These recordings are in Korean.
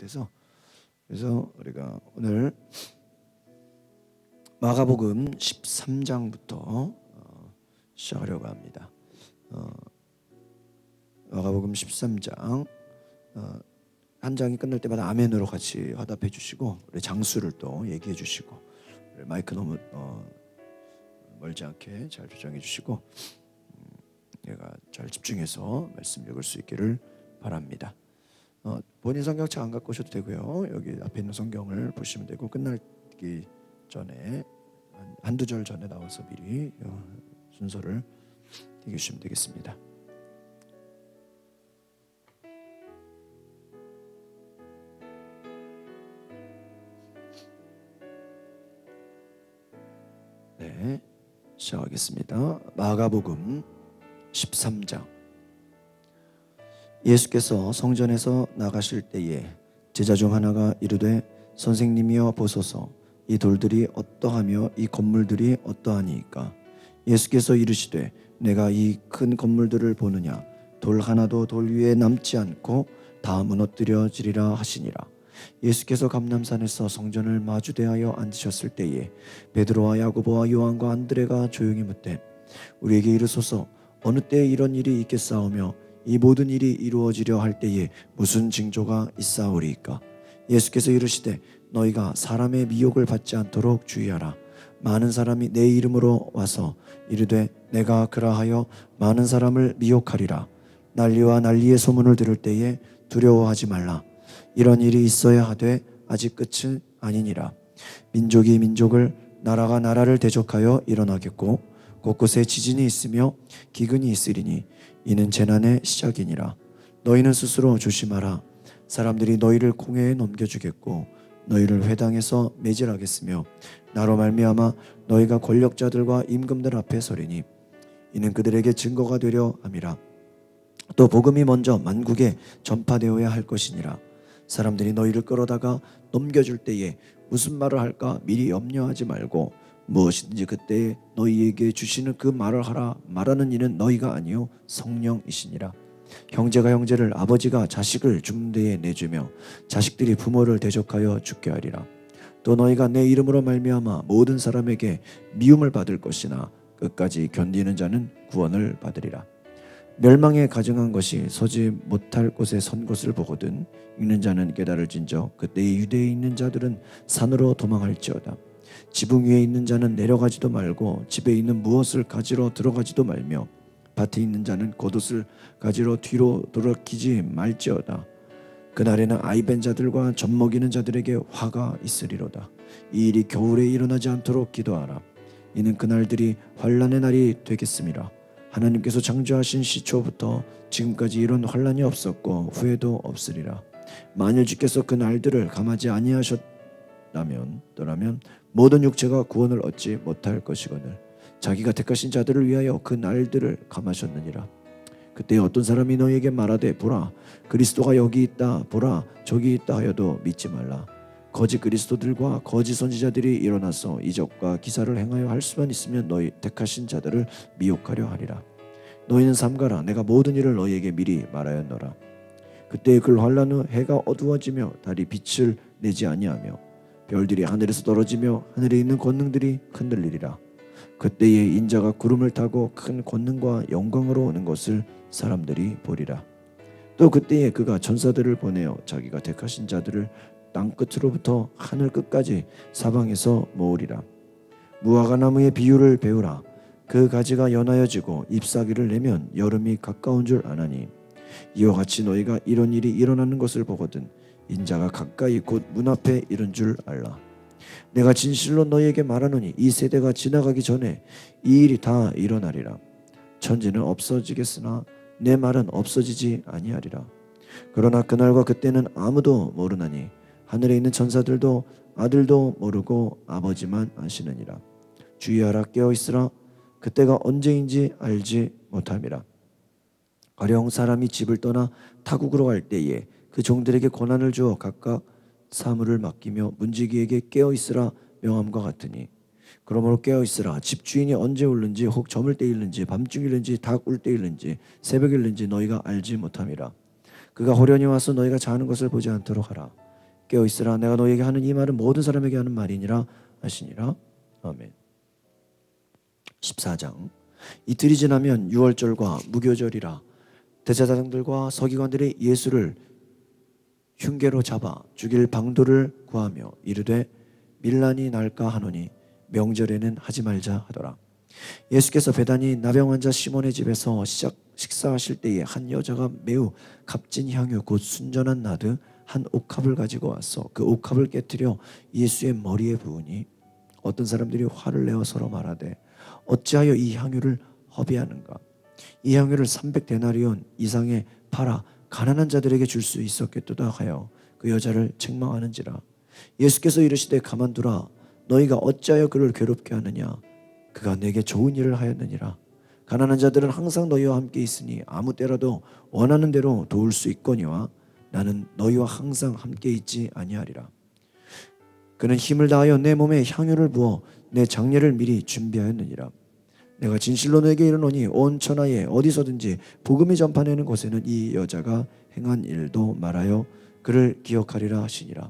해서 우리가 오늘 마가복음 13장부터 시작하려고 합니다. 마가복음 13장 한 장이 끝날 때마다 아멘으로 같이 화답해 주시고 우리 장수를 또 얘기해 주시고 마이크 너무 멀지 않게 잘 조정해 주시고 내가 잘 집중해서 말씀 읽을 수 있기를 바랍니다. 본인 성경책 안 갖고 오셔도 되고요. 여기 앞에 있는 성경을 보시면 되고 끝나기 전에 한두 절 전에 나와서 미리 순서를 읽으시면 되겠습니다. 네, 시작하겠습니다. 마가복음 13장. 예수께서 성전에서 나가실 때에 제자 중 하나가 이르되 선생님이여 보소서 이 돌들이 어떠하며 이 건물들이 어떠하니이까. 예수께서 이르시되 내가 이 큰 건물들을 보느냐. 돌 하나도 돌 위에 남지 않고 다 무너뜨려지리라 하시니라. 예수께서 감람산에서 성전을 마주대하여 앉으셨을 때에 베드로와 야고보와 요한과 안드레가 조용히 묻되 우리에게 이르소서 어느 때에 이런 일이 있겠사오며 이 모든 일이 이루어지려 할 때에 무슨 징조가 있사오리이까. 예수께서 이르시되 너희가 사람의 미혹을 받지 않도록 주의하라. 많은 사람이 내 이름으로 와서 이르되 내가 그라하여 많은 사람을 미혹하리라. 난리와 난리의 소문을 들을 때에 두려워하지 말라. 이런 일이 있어야 하되 아직 끝은 아니니라. 민족이 민족을 나라가 나라를 대적하여 일어나겠고 곳곳에 지진이 있으며 기근이 있으리니 이는 재난의 시작이니라. 너희는 스스로 조심하라. 사람들이 너희를 공회에 넘겨주겠고 너희를 회당에서 매질하겠으며 나로 말미암아 너희가 권력자들과 임금들 앞에 서리니 이는 그들에게 증거가 되려 함이라. 또 복음이 먼저 만국에 전파되어야 할 것이니라. 사람들이 너희를 끌어다가 넘겨줄 때에 무슨 말을 할까 미리 염려하지 말고 무엇이든지 그때에 너희에게 주시는 그 말을 하라. 말하는 이는 너희가 아니요 성령이시니라. 형제가 형제를 아버지가 자식을 죽는 데에 내주며 자식들이 부모를 대적하여 죽게 하리라. 또 너희가 내 이름으로 말미암아 모든 사람에게 미움을 받을 것이나 끝까지 견디는 자는 구원을 받으리라. 멸망에 가증한 것이 서지 못할 곳에 선 것을 보거든 읽는 자는 깨달을진저 그때의 유대에 있는 자들은 산으로 도망할지어다. 지붕 위에 있는 자는 내려가지도 말고 집에 있는 무엇을 가지러 들어가지도 말며 밭에 있는 자는 겉옷을 가지러 뒤로 돌이키지 말지어다. 그날에는 아이벤 자들과 젖먹이는 자들에게 화가 있으리로다. 이 일이 겨울에 일어나지 않도록 기도하라. 이는 그날들이 환난의 날이 되겠음이라. 하나님께서 창조하신 시초부터 지금까지 이런 환난이 없었고 후에도 없으리라. 만일 주께서 그 날들을 감하지 아니하셨다면 또라면 모든 육체가 구원을 얻지 못할 것이거늘 자기가 택하신 자들을 위하여 그 날들을 감하셨느니라. 그때 어떤 사람이 너희에게 말하되 보라 그리스도가 여기 있다 보라 저기 있다 하여도 믿지 말라. 거짓 그리스도들과 거짓 선지자들이 일어나서 이적과 기사를 행하여 할 수만 있으면 너희 택하신 자들을 미혹하려 하리라. 너희는 삼가라. 내가 모든 일을 너희에게 미리 말하였노라. 그때의 그 환난 후 해가 어두워지며 달이 빛을 내지 아니하며 별들이 하늘에서 떨어지며 하늘에 있는 권능들이 흔들리리라. 그때에 인자가 구름을 타고 큰 권능과 영광으로 오는 것을 사람들이 보리라. 또 그때에 그가 천사들을 보내어 자기가 택하신 자들을 땅 끝으로부터 하늘 끝까지 사방에서 모으리라. 무화과 나무의 비유를 배우라. 그 가지가 연하여지고 잎사귀를 내면 여름이 가까운 줄 아나니 이와 같이 너희가 이런 일이 일어나는 것을 보거든 인자가 가까이 곧 문 앞에 이른 줄 알라. 내가 진실로 너희에게 말하노니 이 세대가 지나가기 전에 이 일이 다 일어나리라. 천지는 없어지겠으나 내 말은 없어지지 아니하리라. 그러나 그날과 그때는 아무도 모르나니 하늘에 있는 천사들도 아들도 모르고 아버지만 아시느니라. 주의하라. 깨어있으라. 그때가 언제인지 알지 못함이라. 가령 사람이 집을 떠나 타국으로 갈 때에 그 종들에게 권한을 주어 각각 사물을 맡기며 문지기에게 깨어있으라 명함과 같으니 그러므로 깨어있으라. 집주인이 언제 울는지 혹 저물 때일는지 밤중일는지 닭 울 때일는지 새벽일는지 너희가 알지 못함이라. 그가 호련히 와서 너희가 자는 것을 보지 않도록 하라. 깨어 있으라. 내가 너에게 하는 이 말은 모든 사람에게 하는 말이니라 하시니라. 아멘. 14장. 이틀이 지나면 유월절과 무교절이라. 대제사장들과 서기관들이 예수를 흉계로 잡아 죽일 방도를 구하며 이르되 밀란이 날까 하노니 명절에는 하지 말자 하더라. 예수께서 베다니 나병 환자 시몬의 집에서 식사하실 때에 한 여자가 매우 값진 향유 곧 순전한 나드 한 옥합을 가지고 와서 그 옥합을 깨뜨려 예수의 머리에 부으니 어떤 사람들이 화를 내어 서로 말하되 어찌하여 이 향유를 허비하는가. 이 향유를 300데나리온 이상에 팔아 가난한 자들에게 줄 수 있었겠도다 하여 그 여자를 책망하는지라. 예수께서 이르시되 가만두라. 너희가 어찌하여 그를 괴롭게 하느냐. 그가 내게 좋은 일을 하였느니라. 가난한 자들은 항상 너희와 함께 있으니 아무 때라도 원하는 대로 도울 수 있거니와 나는 너희와 항상 함께 있지 아니하리라. 그는 힘을 다하여 내 몸에 향유를 부어 내 장례를 미리 준비하였느니라. 내가 진실로 너에게 이르노니 온 천하에 어디서든지 복음이 전파되는 곳에는 이 여자가 행한 일도 말하여 그를 기억하리라 하시니라.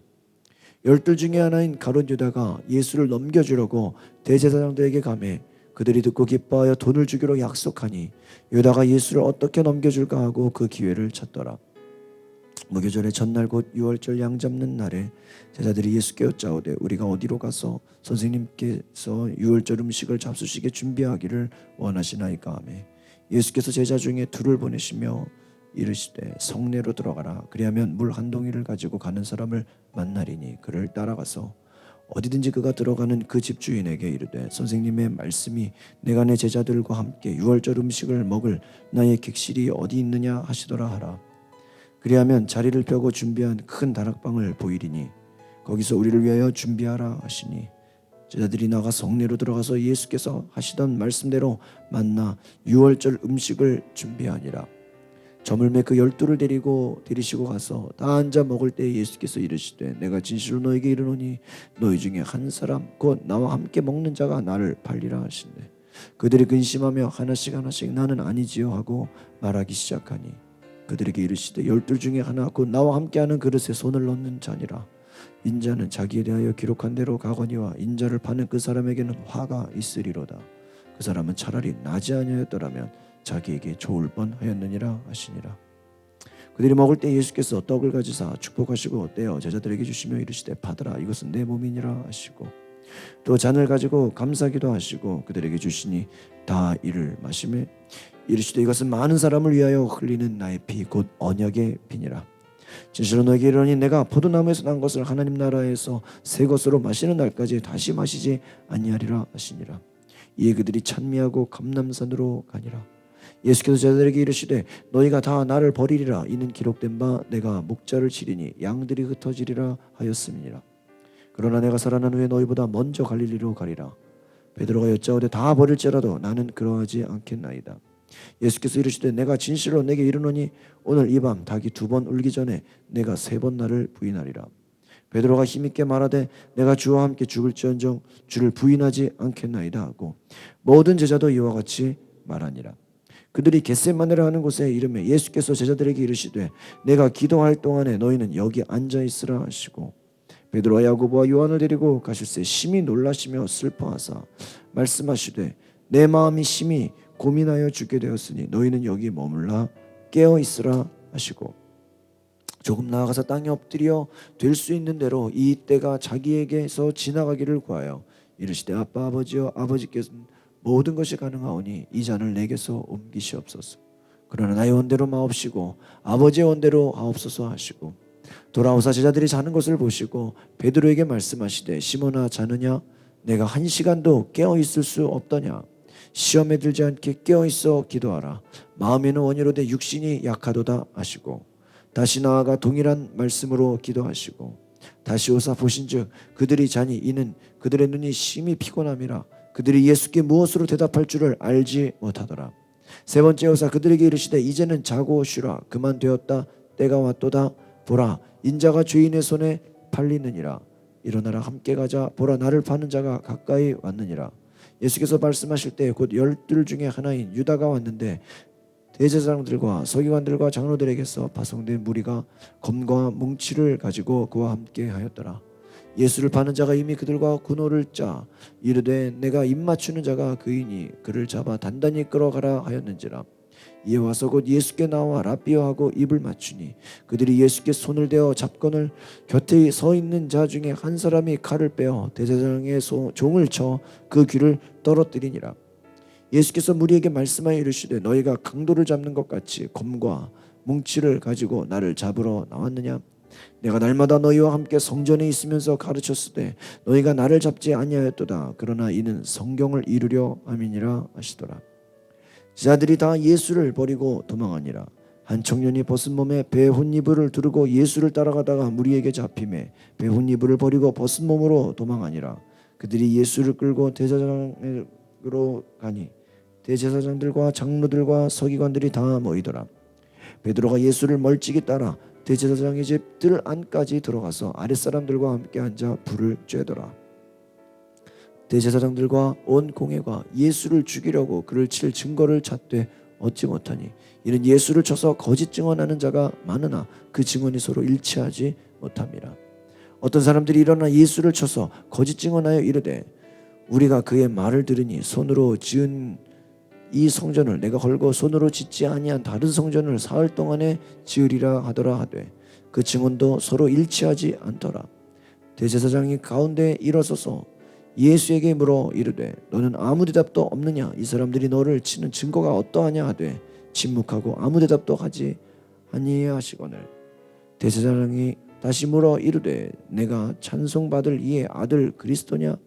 12 중에 하나인 가룟 유다가 예수를 넘겨주려고 대제사장들에게 가매 그들이 듣고 기뻐하여 돈을 주기로 약속하니 유다가 예수를 어떻게 넘겨줄까 하고 그 기회를 찾더라. 무교절의 전날 곧 유월절 양 잡는 날에 제자들이 예수께 여짜오되 우리가 어디로 가서 선생님께서 유월절 음식을 잡수시게 준비하기를 원하시나이까 하매 예수께서 제자 중에 둘을 보내시며 이르시되 성내로 들어가라. 그리하면 물 한 동이를 가지고 가는 사람을 만나리니 그를 따라가서 어디든지 그가 들어가는 그 집주인에게 이르되 선생님의 말씀이 내가 내 제자들과 함께 유월절 음식을 먹을 나의 객실이 어디 있느냐 하시더라 하라. 그리하면 자리를 펴고 준비한 큰 다락방을 보이리니 거기서 우리를 위하여 준비하라 하시니 제자들이 나가 성내로 들어가서 예수께서 하시던 말씀대로 만나 유월절 음식을 준비하니라. 저물매 그 12를 데리시고 가서 다 앉아 먹을 때 예수께서 이르시되 내가 진실로 너에게 이르노니 너희 중에 한 사람 곧 나와 함께 먹는 자가 나를 팔리라 하시는데 그들이 근심하며 하나씩 나는 아니지요 하고 말하기 시작하니 그들에게 이르시되 12 중에 하나 곧 나와 함께하는 그릇에 손을 넣는 자니라. 인자는 자기에 대하여 기록한 대로 가거니와 인자를 파는 그 사람에게는 화가 있으리로다. 그 사람은 차라리 나지 아니하였더라면 자기에게 좋을 뻔하였느니라 하시니라. 그들이 먹을 때 예수께서 떡을 가지사 축복하시고 떼어 제자들에게 주시며 이르시되 받으라 이것은 내 몸이니라 하시고 또 잔을 가지고 감사기도 하시고 그들에게 주시니 다 이를 마시매 이르시되 이것은 많은 사람을 위하여 흘리는 나의 피 곧 언약의 피니라. 진실로 너에게 이르노니 내가 포도나무에서 난 것을 하나님 나라에서 새 것으로 마시는 날까지 다시 마시지 아니하리라 하시니라. 이에 그들이 찬미하고 감람산으로 가니라. 예수께서 제자들에게 이르시되 너희가 다 나를 버리리라. 이는 기록된 바 내가 목자를 치리니 양들이 흩어지리라 하였음이니라. 그러나 내가 살아난 후에 너희보다 먼저 갈릴리로 가리라. 베드로가 여짜오되 다 버릴지라도 나는 그러하지 않겠나이다. 예수께서 이르시되 내가 진실로 내게 이르노니 오늘 이 밤 닭이 2번 울기 전에 내가 3번 나를 부인하리라. 베드로가 힘있게 말하되 내가 주와 함께 죽을지언정 주를 부인하지 않겠나이다 하고 모든 제자도 이와 같이 말하니라. 그들이 겟세마네라 하는 곳에 이르매 예수께서 제자들에게 이르시되 내가 기도할 동안에 너희는 여기 앉아 있으라 하시고 베드로와 야고보와 요한을 데리고 가실새 심히 놀라시며 슬퍼하사 말씀하시되 내 마음이 심히 고민하여 죽게 되었으니 너희는 여기 머물라 깨어 있으라 하시고 조금 나아가서 땅에 엎드려 될 수 있는 대로 이 때가 자기에게서 지나가기를 구하여 이르시되 아빠 아버지여 아버지께서는 모든 것이 가능하오니 이 잔을 내게서 옮기시옵소서. 그러나 나의 원대로 마옵시고 아버지의 원대로 하옵소서 하시고 돌아오사 제자들이 자는 것을 보시고 베드로에게 말씀하시되 시몬아 자느냐 내가 1시간도 깨어 있을 수 없더냐. 시험에 들지 않게 깨어 있어 기도하라. 마음에는 원이로되 육신이 약하도다 하시고 다시 나아가 동일한 말씀으로 기도하시고 다시 오사 보신즉 그들이 자니 이는 그들의 눈이 심히 피곤함이라. 그들이 예수께 무엇으로 대답할 줄을 알지 못하더라. 세 번째 오사 그들에게 이르시되 이제는 자고 쉬라. 그만 되었다. 때가 왔도다. 보라 인자가 죄인의 손에 팔리느니라. 일어나라 함께 가자. 보라 나를 파는 자가 가까이 왔느니라. 예수께서 말씀하실 때 곧 12 중에 하나인 유다가 왔는데 대제사장들과 서기관들과 장로들에게서 파송된 무리가 검과 뭉치를 가지고 그와 함께 하였더라. 예수를 파는 자가 이미 그들과 군호를 짜 이르되 내가 입 맞추는 자가 그이니 그를 잡아 단단히 끌어가라 하였는지라. 이에 와서 곧 예수께 나와 랍비여 하고 입을 맞추니 그들이 예수께 손을 대어 잡건을 곁에 서 있는 자 중에 한 사람이 칼을 빼어 대제사장의 종을 쳐 그 귀를 떨어뜨리니라. 예수께서 무리에게 말씀하여 이르시되 너희가 강도를 잡는 것 같이 검과 뭉치를 가지고 나를 잡으러 나왔느냐? 내가 날마다 너희와 함께 성전에 있으면서 가르쳤으되 너희가 나를 잡지 아니하였도다. 그러나 이는 성경을 이루려 함이니라 하시더라. 제자들이 다 예수를 버리고 도망하니라. 한 청년이 벗은 몸에 배혼이불을 두르고 예수를 따라가다가 무리에게 잡히매 배혼이불을 버리고 벗은 몸으로 도망하니라. 그들이 예수를 끌고 대제사장으로 가니 대제사장들과 장로들과 서기관들이 다 모이더라. 베드로가 예수를 멀찍이 따라 대제사장의 집 뜰 안까지 들어가서 아랫사람들과 함께 앉아 불을 쬐더라. 대제사장들과 온 공회가 예수를 죽이려고 그를 칠 증거를 찾되 얻지 못하니 이는 예수를 쳐서 거짓 증언하는 자가 많으나 그 증언이 서로 일치하지 못함이라. 어떤 사람들이 일어나 예수를 쳐서 거짓 증언하여 이르되 우리가 그의 말을 들으니 손으로 지은 이 성전을 내가 걸고 손으로 짓지 아니한 다른 성전을 사흘 동안에 지으리라 하더라 하되 그 증언도 서로 일치하지 않더라. 대제사장이 가운데 일어서서 예수에게 물어 이르되 너는 아무 대답도 없느냐? 이 사람들이 너를 치는 증거가 어떠하냐 하되 침묵하고 아무 대답도 하지 아니하시거늘 대제사장이 다시 물어 이르되 내가 찬송받을 이의 아들 그리스도냐?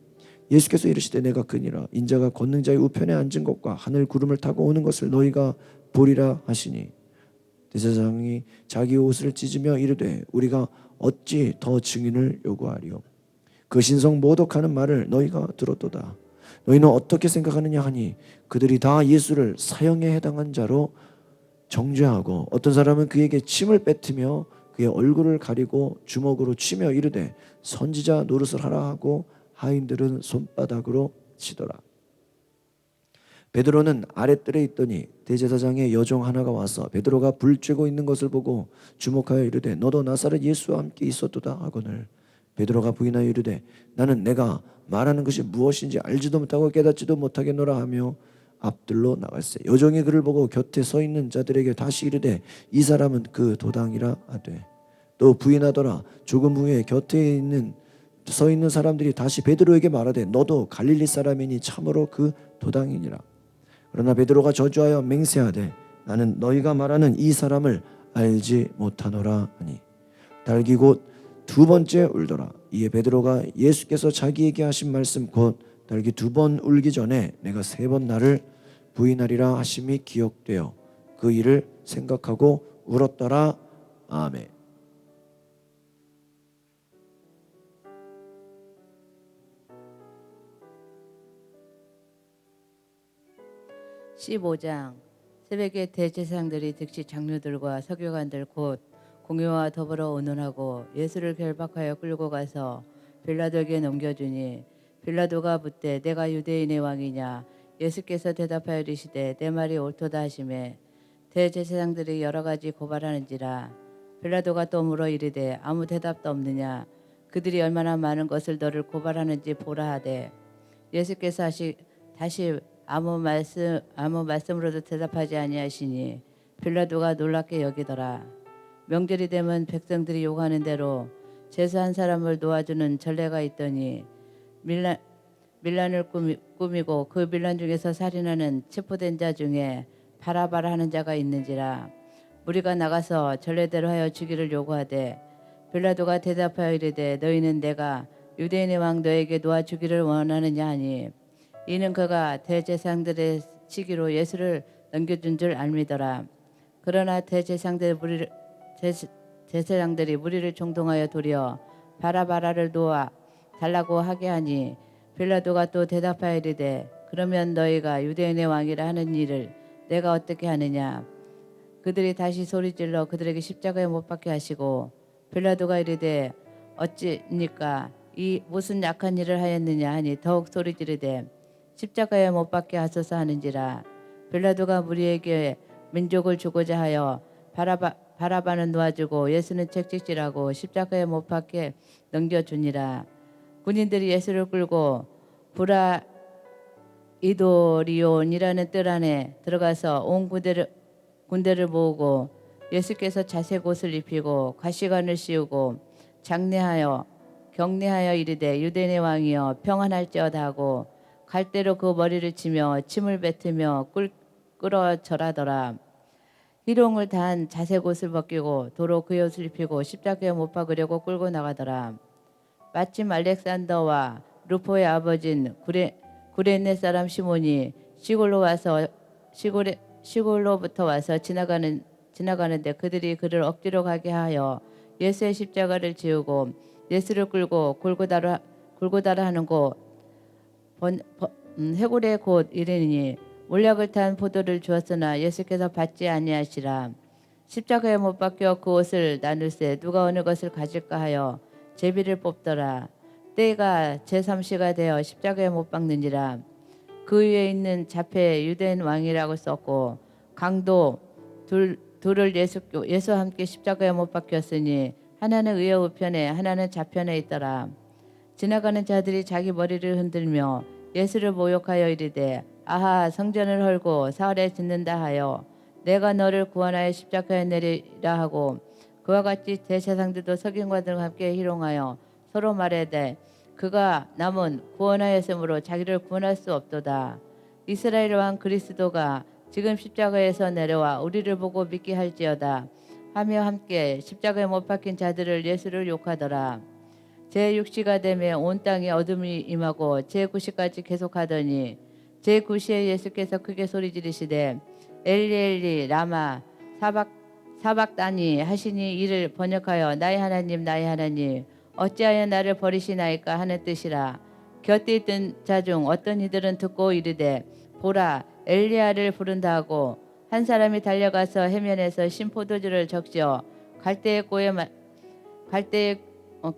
예수께서 이르시되 내가 그니라. 인자가 권능자의 우편에 앉은 것과 하늘 구름을 타고 오는 것을 너희가 보리라 하시니 대제사장이 자기 옷을 찢으며 이르되 우리가 어찌 더 증인을 요구하리요? 그 신성 모독하는 말을 너희가 들었도다. 너희는 어떻게 생각하느냐 하니 그들이 다 예수를 사형에 해당한 자로 정죄하고 어떤 사람은 그에게 침을 뱉으며 그의 얼굴을 가리고 주먹으로 치며 이르되 선지자 노릇을 하라 하고 하인들은 손바닥으로 치더라. 베드로는 아랫뜰에 있더니 대제사장의 여종 하나가 와서 베드로가 불 쬐고 있는 것을 보고 주목하여 이르되 너도 나사렛 예수와 함께 있었도다 하거늘 베드로가 부인하여 이르되 나는 내가 말하는 것이 무엇인지 알지도 못하고 깨닫지도 못하겠노라 하며 앞들로 나갔으. 여종이 그를 보고 곁에 서 있는 자들에게 다시 이르되 이 사람은 그 도당이라 하되 또 부인하더라. 조금 후에 곁에 서 있는 사람들이 다시 베드로에게 말하되 너도 갈릴리 사람이니 참으로 그 도당이니라. 그러나 베드로가 저주하여 맹세하되 나는 너희가 말하는 이 사람을 알지 못하노라 하니 닭이 곧 두 번째 울더라. 이에 베드로가 예수께서 자기에게 하신 말씀 곧 닭이 두 번 울기 전에 내가 세 번 나를 부인하리라 하심이 기억되어 그 일을 생각하고 울었더라. 아멘. (15장) 새벽에 대제사장들이 즉시 장로들과 서기관들 곧 공회와 더불어 의논하고 예수를 결박하여 끌고 가서 빌라도에게 넘겨주니 빌라도가 묻되 내가 유대인의 왕이냐? 예수께서 대답하여 이르시되 내 말이 옳도다 하시매 대제사장들이 여러 가지 고발하는지라. 빌라도가 또 물어 이르되 아무 대답도 없느냐? 그들이 얼마나 많은 것을 너를 고발하는지 보라 하되 예수께서 다시 아무 말씀으로도 대답하지 아니하시니 빌라도가 놀랍게 여기더라. 명절이 되면 백성들이 요구하는 대로 제수 한 사람을 놓아주는 전례가 있더니 밀란을 꾸미고 그 밀란 중에서 살인하는 체포된 자 중에 바라바라 하는 자가 있는지라. 무리가 나가서 전례대로 하여 주기를 요구하되 빌라도가 대답하여 이르되 너희는 내가 유대인의 왕 너에게 놓아주기를 원하느냐 하니 이는 그가 대제사장들의 시기로 예수를 넘겨준 줄 알미더라. 그러나 대제사장들이 무리를 총동하여 도리어 바라바라를 놓아 달라고 하게 하니 빌라도가 또 대답하여 이르되 그러면 너희가 유대인의 왕이라 하는 일을 내가 어떻게 하느냐? 그들이 다시 소리질러 그들에게 십자가에 못 박게 하시고 빌라도가 이르되 어찌니까 이 무슨 약한 일을 하였느냐 하니 더욱 소리지르되 십자가에 못 박게 하소서 하는지라. 빌라도가 무리에게 민족을 주고자 하여 바라바는 놓아주고 예수는 책찍질하고 십자가에 못 박혀 넘겨주니라. 군인들이 예수를 끌고 브라이도리온이라는 뜰 안에 들어가서 온 군대를 모으고 예수께서 자색 옷을 입히고 가시관을 씌우고 경례하여 이르되 유대인의 왕이여 평안할지어다 하고 갈대로 그 머리를 치며 침을 뱉으며 끌어 절하더라. 희롱을 단 자색 옷을 벗기고 도로 그의 옷을 입히고 십자가에 못 박으려고 끌고 나가더라. 마침 알렉산더와 루포의 아버진 구레네 사람 시몬이 시골로부터 와서 지나가는데 그들이 그를 억지로 가게 하여 예수의 십자가를 지우고 예수를 끌고 골고다라 하는 곳 해골의 곳 이르니 몰약을 탄 포도를 주었으나 예수께서 받지 아니하시라. 십자가에 못 박혀 그 옷을 나눌세 누가 어느 것을 가질까 하여 제비를 뽑더라. 때가 제3시가 되어 십자가에 못 박느니라. 그 위에 있는 자폐 유대인 왕이라고 썼고 강도 둘을 예수와 함께 십자가에 못 박혔으니 하나는 의의 우편에 하나는 좌편에 있더라. 지나가는 자들이 자기 머리를 흔들며 예수를 모욕하여 이르되 아하 성전을 헐고 사흘에 짓는다 하여 내가 너를 구원하여 십자가에 내리라 하고 그와 같이 대제사장들도 서기관들과 함께 희롱하여 서로 말하되 그가 남은 구원하였으므로 자기를 구원할 수 없도다. 이스라엘 왕 그리스도가 지금 십자가에서 내려와 우리를 보고 믿게 할지어다 하며 함께 십자가에 못 박힌 자들을 예수를 욕하더라. 제6시가 되며 온 땅에 어둠이 임하고 제9시까지 계속하더니 제9시에 예수께서 크게 소리 지르시되 엘리 엘리 라마 사박다니 하시니 이를 번역하여 나의 하나님 어찌하여 나를 버리시나이까 하는 뜻이라. 곁에 있던 자 중 어떤 이들은 듣고 이르되 보라 엘리야를 부른다 하고 한 사람이 달려가서 해면에서 신 포도주를 적셔 갈대에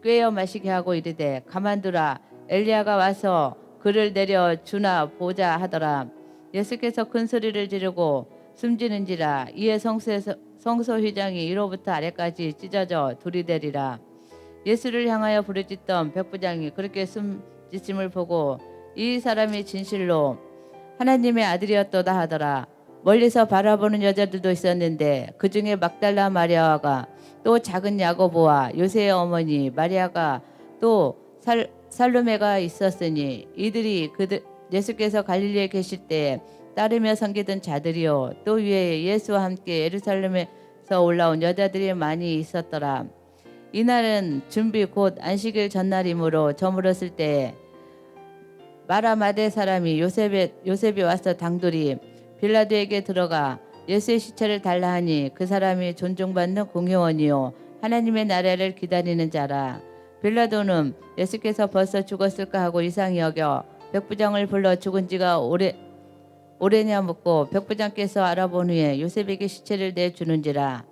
꿰어 마시게 하고 이르되 가만두라 엘리야가 와서 그를 내려 주나 보자 하더라. 예수께서 큰 소리를 지르고 숨지는지라. 이에 성소 휘장이 위로부터 아래까지 찢어져 둘이 되리라. 예수를 향하여 부르짖던 백부장이 그렇게 숨지심을 보고 이 사람이 진실로 하나님의 아들이었도다 하더라. 멀리서 바라보는 여자들도 있었는데 그 중에 막달라 마리아가 또 작은 야고보와 요새의 어머니 마리아가 또 살로메가 있었으니 이들이 예수께서 갈릴리에 계실 때에 따르며 섬기던 자들이요 또 위에 예수와 함께 예루살렘에서 올라온 여자들이 많이 있었더라. 이날은 준비 곧 안식일 전날이므로 저물었을 때에 마라마대 사람이 요셉이 와서 당돌이 빌라도에게 들어가 예수의 시체를 달라 하니 그 사람이 존중받는 공회원이요 하나님의 나라를 기다리는 자라. 빌라도는 예수께서 벌써 죽었을까 하고 이상히 여겨 백부장을 불러 죽은 지가 오래냐 묻고 백부장께서 알아본 후에 요셉에게 시체를 내주는지라.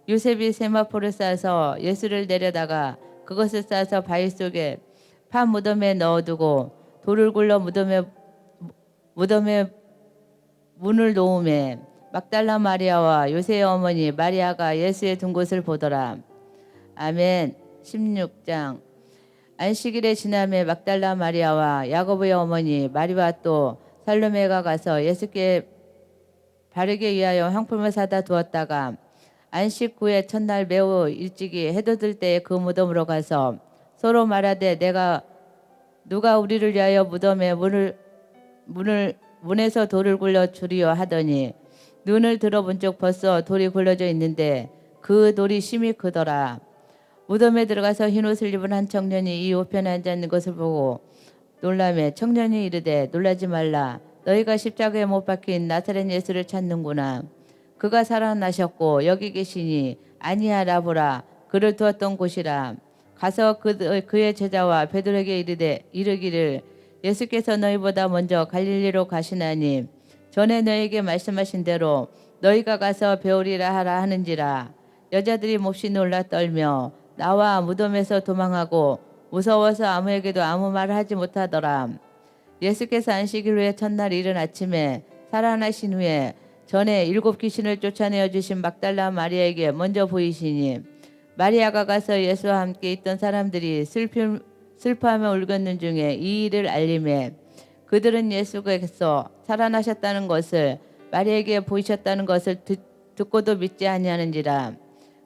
요셉이 세마포를 싸서 예수를 내려다가 그것을 싸서 바위 속에 파 무덤에 넣어두고 돌을 굴러 무덤에 문을 놓음에 막달라 마리아와 요새의 어머니 마리아가 예수의 둔 곳을 보더라. 아멘. 16장. 안식일에 지남에 막달라 마리아와 야고보의 어머니 마리와 또 살로메가 가서 예수께 바르게 위하여 향품을 사다 두었다가 안식 후에 첫날 매우 일찍이 해도 들 때에 그 무덤으로 가서 서로 말하되 누가 우리를 위하여 무덤에 문에서 돌을 굴려 주리요 하더니 눈을 들어본 적 벌써 돌이 굴려져 있는데 그 돌이 심히 크더라. 무덤에 들어가서 흰옷을 입은 한 청년이 이 우편에 앉아 있는 것을 보고 놀라매 청년이 이르되 놀라지 말라. 너희가 십자가에 못 박힌 나사렛 예수를 찾는구나. 그가 살아나셨고 여기 계시니 아니하라 보라. 그를 두었던 곳이라. 가서 그의 제자와 베드로에게 이르기를 예수께서 너희보다 먼저 갈릴리로 가시나니 전에 너희에게 말씀하신 대로 너희가 가서 배우리라 하라 하는지라. 여자들이 몹시 놀라 떨며 나와 무덤에서 도망하고 무서워서 아무에게도 아무 말을 하지 못하더라. 예수께서 안식일 후에 첫날 이른 아침에 살아나신 후에 전에 7 귀신을 쫓아내어 주신 막달라 마리아에게 먼저 보이시니 마리아가 가서 예수와 함께 있던 사람들이 슬퍼하며 울겠는 중에 이 일을 알림해 그들은 예수께서 살아나셨다는 것을 마리아에게 보이셨다는 것을 듣고도 믿지 아니하는지라.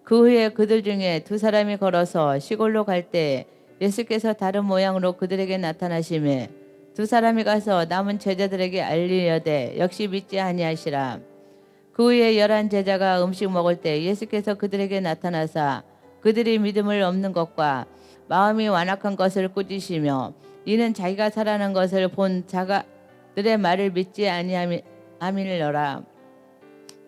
그 후에 그들 중에 2 사람이 걸어서 시골로 갈 때 예수께서 다른 모양으로 그들에게 나타나시매 2 사람이 가서 남은 제자들에게 알리려되 역시 믿지 아니하시라. 그 후에 11 제자가 음식 먹을 때 예수께서 그들에게 나타나사 그들이 믿음을 없는 것과 마음이 완악한 것을 꾸짖으시며 이는 자기가 살아난 것을 본 자가들의 말을 믿지 아니함이니라.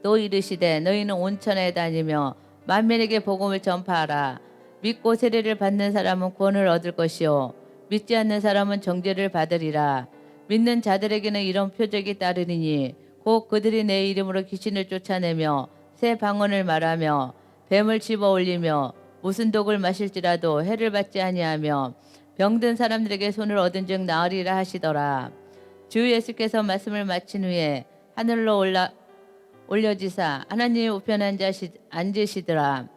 또 이르시되 너희는 온천에 다니며 만민에게 복음을 전파하라. 믿고 세례를 받는 사람은 구원을 얻을 것이요 믿지 않는 사람은 정죄를 받으리라. 믿는 자들에게는 이런 표적이 따르리니 곧 그들이 내 이름으로 귀신을 쫓아내며 새 방언을 말하며 뱀을 집어 올리며 무슨 독을 마실지라도 해를 받지 아니하며 병든 사람들에게 손을 얻은 즉 나으리라 하시더라. 주 예수께서 말씀을 마친 후에 하늘로 올려지사 하나님 우편에 앉으시더라.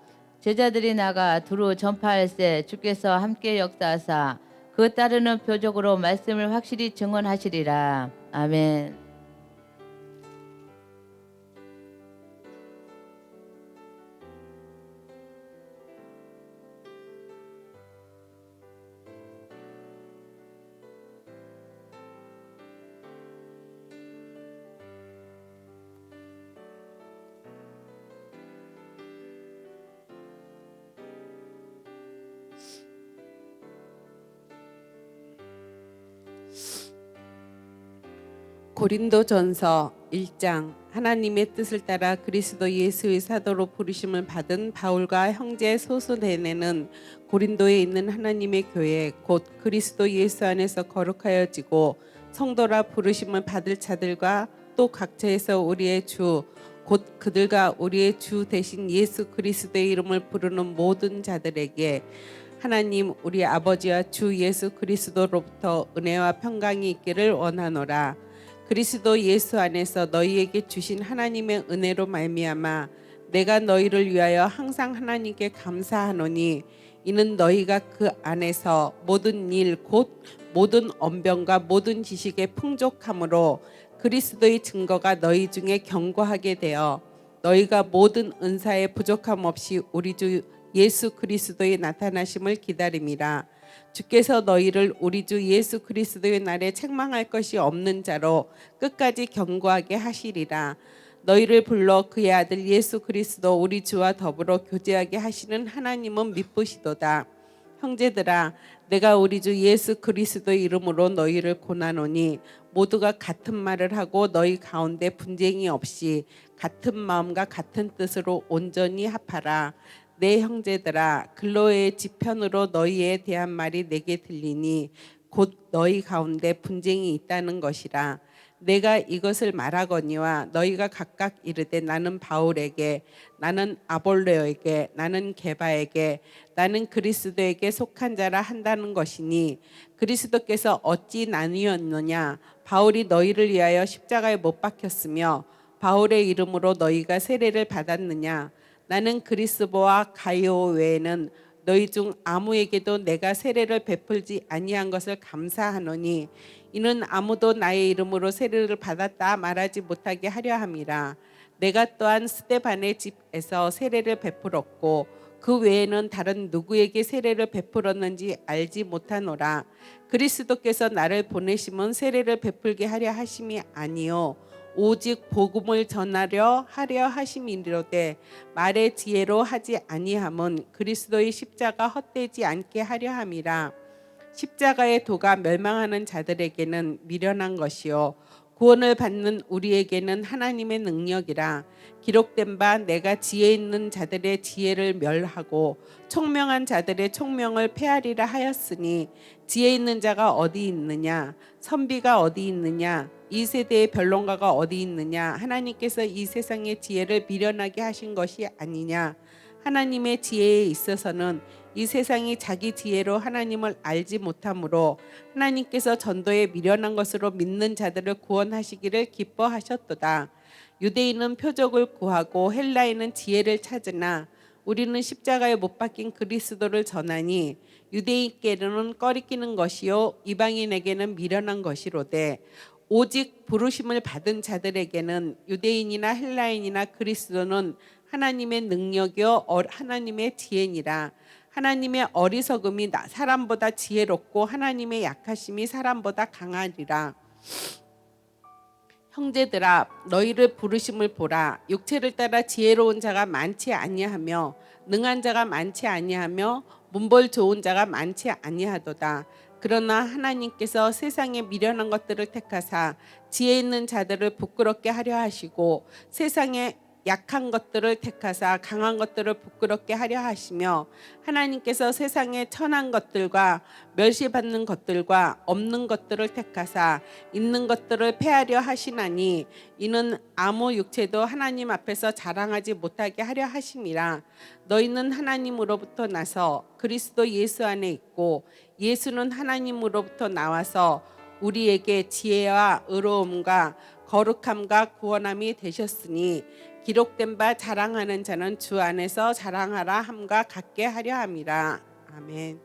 제자들이 나가 두루 전파할세 주께서 함께 역사하사 그 따르는 표적으로 말씀을 확실히 증언하시리라. 아멘. 고린도전서 1장. 하나님의 뜻을 따라 그리스도 예수의 사도로 부르심을 받은 바울과 형제 소수네네는 고린도에 있는 하나님의 교회 곧 그리스도 예수 안에서 거룩하여지고 성도라 부르심을 받을 자들과 또 각처에서 우리의 주 곧 그들과 우리의 주 대신 예수 그리스도의 이름을 부르는 모든 자들에게 하나님 우리 아버지와 주 예수 그리스도로부터 은혜와 평강이 있기를 원하노라. 그리스도 예수 안에서 너희에게 주신 하나님의 은혜로 말미암아 내가 너희를 위하여 항상 하나님께 감사하노니 이는 너희가 그 안에서 모든 일 곧 모든 언변과 모든 지식의 풍족함으로 그리스도의 증거가 너희 중에 견고하게 되어 너희가 모든 은사에 부족함 없이 우리 주 예수 그리스도의 나타나심을 기다림이라. 주께서 너희를 우리 주 예수 그리스도의 날에 책망할 것이 없는 자로 끝까지 견고하게 하시리라. 너희를 불러 그의 아들 예수 그리스도 우리 주와 더불어 교제하게 하시는 하나님은 미쁘시도다. 형제들아 내가 우리 주 예수 그리스도의 이름으로 너희를 고나노니 모두가 같은 말을 하고 너희 가운데 분쟁이 없이 같은 마음과 같은 뜻으로 온전히 합하라. 내 형제들아 글로의 지편으로 너희에 대한 말이 내게 들리니 곧 너희 가운데 분쟁이 있다는 것이라. 내가 이것을 말하거니와 너희가 각각 이르되 나는 바울에게 나는 아볼레에게 나는 게바에게 나는 그리스도에게 속한 자라 한다는 것이니 그리스도께서 어찌 나뉘었느냐. 바울이 너희를 위하여 십자가에 못 박혔으며 바울의 이름으로 너희가 세례를 받았느냐. 나는 그리스도와 가이오 외에는 너희 중 아무에게도 내가 세례를 베풀지 아니한 것을 감사하노니 이는 아무도 나의 이름으로 세례를 받았다 말하지 못하게 하려 함이라. 내가 또한 스데반의 집에서 세례를 베풀었고 그 외에는 다른 누구에게 세례를 베풀었는지 알지 못하노라. 그리스도께서 나를 보내심은 세례를 베풀게 하려 하심이 아니요 오직 복음을 전하려 하려 하심이로되 말의 지혜로 하지 아니함은 그리스도의 십자가 헛되지 않게 하려 함이라. 십자가의 도가 멸망하는 자들에게는 미련한 것이요 구원을 받는 우리에게는 하나님의 능력이라. 기록된 바 내가 지혜 있는 자들의 지혜를 멸하고 총명한 자들의 총명을 폐하리라 하였으니 지혜 있는 자가 어디 있느냐 선비가 어디 있느냐 이 세대의 변론가가 어디 있느냐. 하나님께서 이 세상의 지혜를 미련하게 하신 것이 아니냐. 하나님의 지혜에 있어서는 이 세상이 자기 지혜로 하나님을 알지 못하므로 하나님께서 전도에 미련한 것으로 믿는 자들을 구원하시기를 기뻐하셨도다. 유대인은 표적을 구하고 헬라인은 지혜를 찾으나 우리는 십자가에 못 박힌 그리스도를 전하니 유대인께로는 꺼리끼는 것이요 이방인에게는 미련한 것이로되 오직 부르심을 받은 자들에게는 유대인이나 헬라인이나 그리스도는 하나님의 능력이요 하나님의 지혜니라. 하나님의 어리석음이 사람보다 지혜롭고 하나님의 약하심이 사람보다 강하리라. 형제들아 너희를 부르심을 보라. 육체를 따라 지혜로운 자가 많지 아니하며 능한 자가 많지 아니하며 문벌 좋은 자가 많지 아니하도다. 그러나 하나님께서 세상에 미련한 것들을 택하사 지혜 있는 자들을 부끄럽게 하려 하시고 세상에 약한 것들을 택하사 강한 것들을 부끄럽게 하려 하시며 하나님께서 세상에 천한 것들과 멸시받는 것들과 없는 것들을 택하사 있는 것들을 폐하려 하시나니 이는 아무 육체도 하나님 앞에서 자랑하지 못하게 하려 하심이라. 너희는 하나님으로부터 나서 그리스도 예수 안에 있고 예수는 하나님으로부터 나와서 우리에게 지혜와 의로움과 거룩함과 구원함이 되셨으니 기록된 바 자랑하는 자는 주 안에서 자랑하라 함과 같게 하려 함이라. 아멘.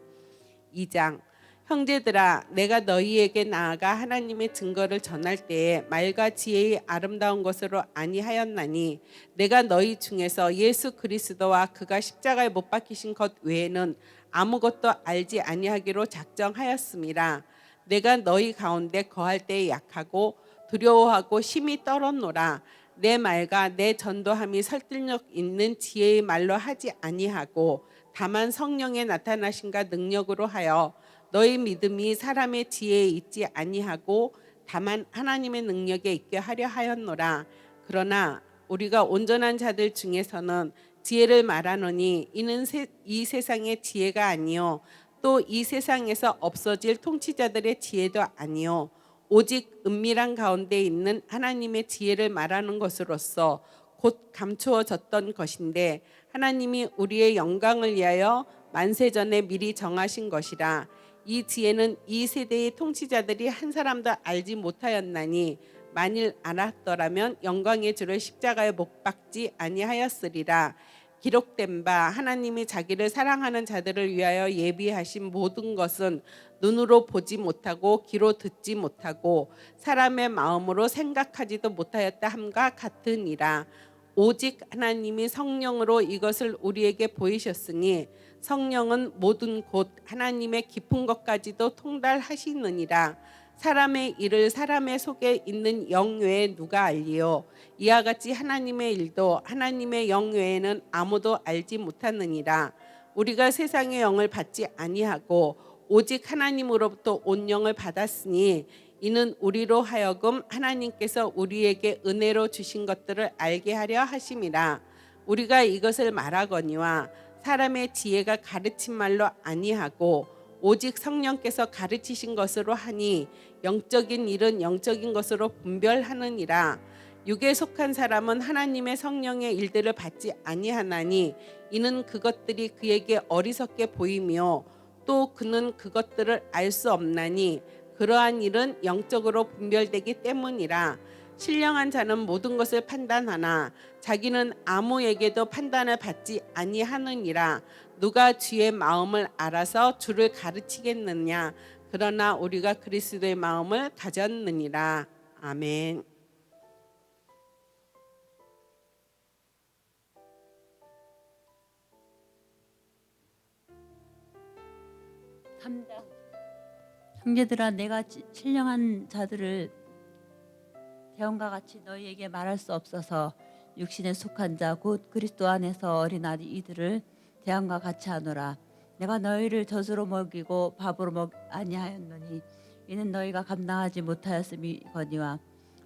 2장 형제들아 내가 너희에게 나아가 하나님의 증거를 전할 때에 말과 지혜의 아름다운 것으로 아니하였나니 내가 너희 중에서 예수 그리스도와 그가 십자가에 못 박히신 것 외에는 아무것도 알지 아니하기로 작정하였음이라. 내가 너희 가운데 거할 때에 약하고 두려워하고 심히 떨었노라. 내 말과 내 전도함이 설득력 있는 지혜의 말로 하지 아니하고 다만 성령의 나타나심과 능력으로 하여 너희 믿음이 사람의 지혜에 있지 아니하고 다만 하나님의 능력에 있게 하려 하였노라. 그러나 우리가 온전한 자들 중에서는 지혜를 말하노니 이는 이 세상의 지혜가 아니요 또 이 세상에서 없어질 통치자들의 지혜도 아니요 오직 은밀한 가운데 있는 하나님의 지혜를 말하는 것으로서 곧 감추어졌던 것인데 하나님이 우리의 영광을 위하여 만세전에 미리 정하신 것이라. 이 지혜는 이 세대의 통치자들이 한 사람도 알지 못하였나니 만일 알았더라면 영광의 주를 십자가에 못 박지 아니하였으리라. 기록된 바 하나님이 자기를 사랑하는 자들을 위하여 예비하신 모든 것은 눈으로 보지 못하고 귀로 듣지 못하고 사람의 마음으로 생각하지도 못하였다 함과 같으니라. 오직 하나님이 성령으로 이것을 우리에게 보이셨으니 성령은 모든 곳 하나님의 깊은 것까지도 통달하시느니라. 사람의 일을 사람의 속에 있는 영 외에 누가 알리요? 이와 같이 하나님의 일도 하나님의 영 외에는 아무도 알지 못하느니라. 우리가 세상의 영을 받지 아니하고 오직 하나님으로부터 온 영을 받았으니 이는 우리로 하여금 하나님께서 우리에게 은혜로 주신 것들을 알게 하려 하심이라. 우리가 이것을 말하거니와 사람의 지혜가 가르친 말로 아니하고 오직 성령께서 가르치신 것으로 하니 영적인 일은 영적인 것으로 분별하느니라. 육에 속한 사람은 하나님의 성령의 일들을 받지 아니하나니 이는 그것들이 그에게 어리석게 보이며 또 그는 그것들을 알 수 없나니 그러한 일은 영적으로 분별되기 때문이라. 신령한 자는 모든 것을 판단하나 자기는 아무에게도 판단을 받지 아니하느니라. 누가 주의 마음을 알아서 주를 가르치겠느냐. 그러나 우리가 그리스도의 마음을 가졌느니라. 아멘. 형제들아 내가 신령한 자들을 대원과 같이 너희에게 말할 수 없어서 육신에 속한 자 곧 그리스도 안에서 어린아이 이들을 대원과 같이 하노라. 내가 너희를 젖으로 먹이고 밥으로 아니하였노니 이는 너희가 감당하지 못하였음이거니와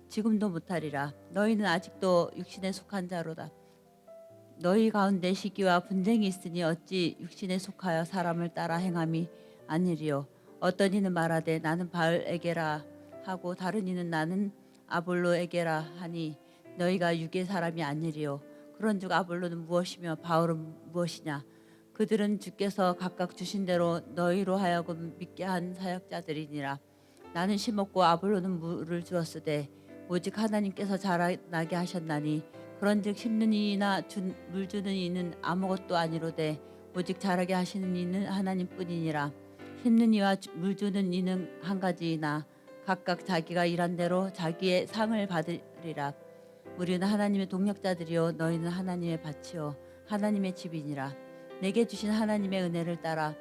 지금도 못하리라. 너희는 아직도 육신에 속한 자로다. 너희 가운데 시기와 분쟁이 있으니 어찌 육신에 속하여 사람을 따라 행함이 아니리요. 어떤 이는 말하되 나는 바울에게라 하고 다른 이는 나는 아볼로에게라 하니 너희가 육의 사람이 아니리요. 그런즉 아볼로는 무엇이며 바울은 무엇이냐? 그들은 주께서 각각 주신 대로 너희로 하여금 믿게 한 사역자들이니라. 나는 심었고 아볼로는 물을 주었으되 오직 하나님께서 자라나게 하셨나니 그런즉 심는 이나 물 주는 이는 아무것도 아니로되 오직 자라게 하시는 이는 하나님뿐이니라. 심는 이와 물 주는 이는 한 가지이나 각각 자기가 일한 대로 자기의 상을 받으리라. 우리는 하나님의 동력자들이요 너희는 하나님의 밭이요 하나님의 집이니라. 내게 주신 하나님의 은혜를 따라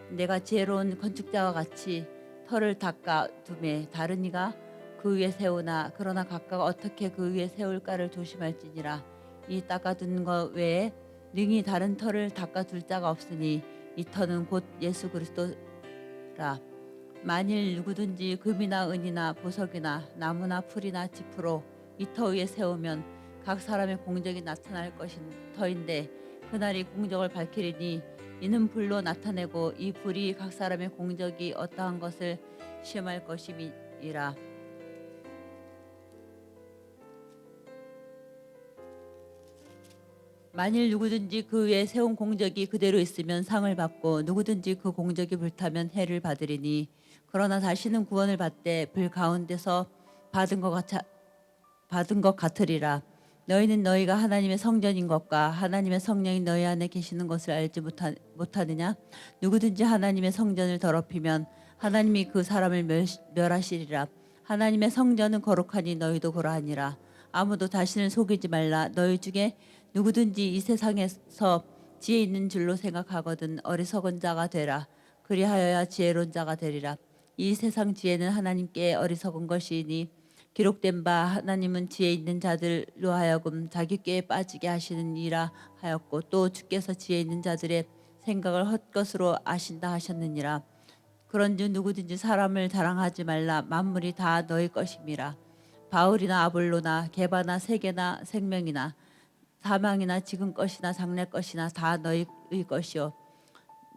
내가 지혜로운 건축자와 같이 터를 닦아 두매 다른 이가 그 위에 세우나 그러나 각각 어떻게 그 위에 세울까를 조심할지니라. 이 닦아둔 것 외에 능히 다른 터를 닦아둘 자가 없으니 이 터는 곧 예수 그리스도라. 만일 누구든지 금이나 은이나 보석이나 나무나 풀이나 짚으로 이 터 위에 세우면 각 사람의 공적이 나타날 것인 터인데 그날이 공적을 밝히리니 이는 불로 나타내고 이 불이 각 사람의 공적이 어떠한 것을 시험할 것임이라. 만일 누구든지 그 위에 세운 공적이 그대로 있으면 상을 받고 누구든지 그 공적이 불타면 해를 받으리니 그러나 다시는 구원을 받되 불 가운데서 받은 것 같으리라. 너희는 너희가 하나님의 성전인 것과 하나님의 성령이 너희 안에 계시는 것을 알지 못하느냐? 누구든지 하나님의 성전을 더럽히면 하나님이 그 사람을 멸하시리라. 하나님의 성전은 거룩하니 너희도 그러하니라. 아무도 자신을 속이지 말라. 너희 중에 누구든지 이 세상에서 지혜 있는 줄로 생각하거든 어리석은 자가 되라. 그리하여야 지혜로운 자가 되리라. 이 세상 지혜는 하나님께 어리석은 것이니 기록된 바 하나님은 지혜 있는 자들로 하여금 자기 꾀에 빠지게 하시는 이라 하였고 또 주께서 지혜 있는 자들의 생각을 헛것으로 아신다 하셨느니라. 그런즉 누구든지 사람을 자랑하지 말라. 만물이 다 너희 것임이라. 바울이나 아볼로나 게바나 세계나 생명이나 사망이나 지금 것이나 장래 것이나 다 너희의 것이요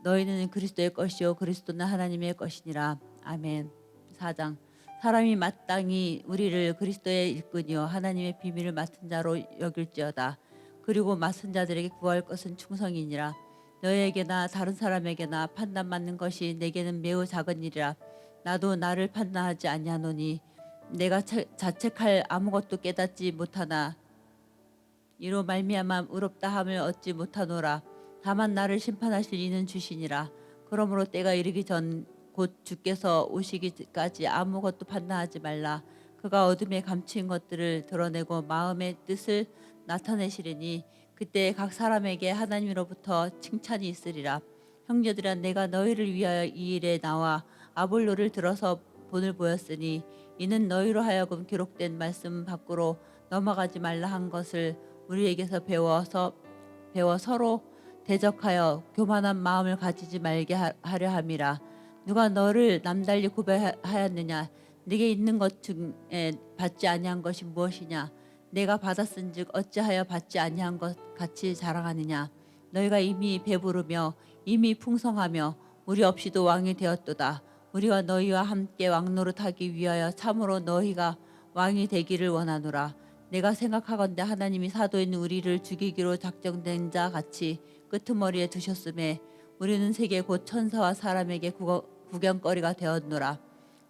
너희는 그리스도의 것이요 그리스도는 하나님의 것이니라. 아멘. 4장 사람이 마땅히 우리를 그리스도의 일꾼이요 하나님의 비밀을 맡은 자로 여길지어다. 그리고 맡은 자들에게 구할 것은 충성이니라. 너희에게나 다른 사람에게나 판단받는 것이 내게는 매우 작은 일이라. 나도 나를 판단하지 아니하노니 내가 자책할 아무것도 깨닫지 못하나 이로 말미암아 의롭다함을 얻지 못하노라. 다만 나를 심판하실 이는 주시니라. 그러므로 때가 이르기 전 곧 주께서 오시기까지 아무것도 판단하지 말라. 그가 어둠에 감추인 것들을 드러내고 마음의 뜻을 나타내시리니 그때 각 사람에게 하나님으로부터 칭찬이 있으리라. 형제들아 내가 너희를 위하여 이 일에 나와 아볼로를 들어서 본을 보였으니 이는 너희로 하여금 기록된 말씀 밖으로 넘어가지 말라 한 것을 우리에게서 배워 서로 대적하여 교만한 마음을 가지지 말게 하려 함이라. 누가 너를 남달리 구별하였느냐? 네게 있는 것 중에 받지 아니한 것이 무엇이냐? 내가 받았은즉 어찌하여 받지 아니한 것 같이 자랑하느냐? 너희가 이미 배부르며 이미 풍성하며 우리 없이도 왕이 되었도다. 우리가 너희와 함께 왕노릇하기 위하여 참으로 너희가 왕이 되기를 원하노라. 내가 생각하건대 하나님이 사도인 우리를 죽이기로 작정된 자 같이 끄트머리에 두셨음에 우리는 세계 곧 천사와 사람에게 구경거리가 되었노라.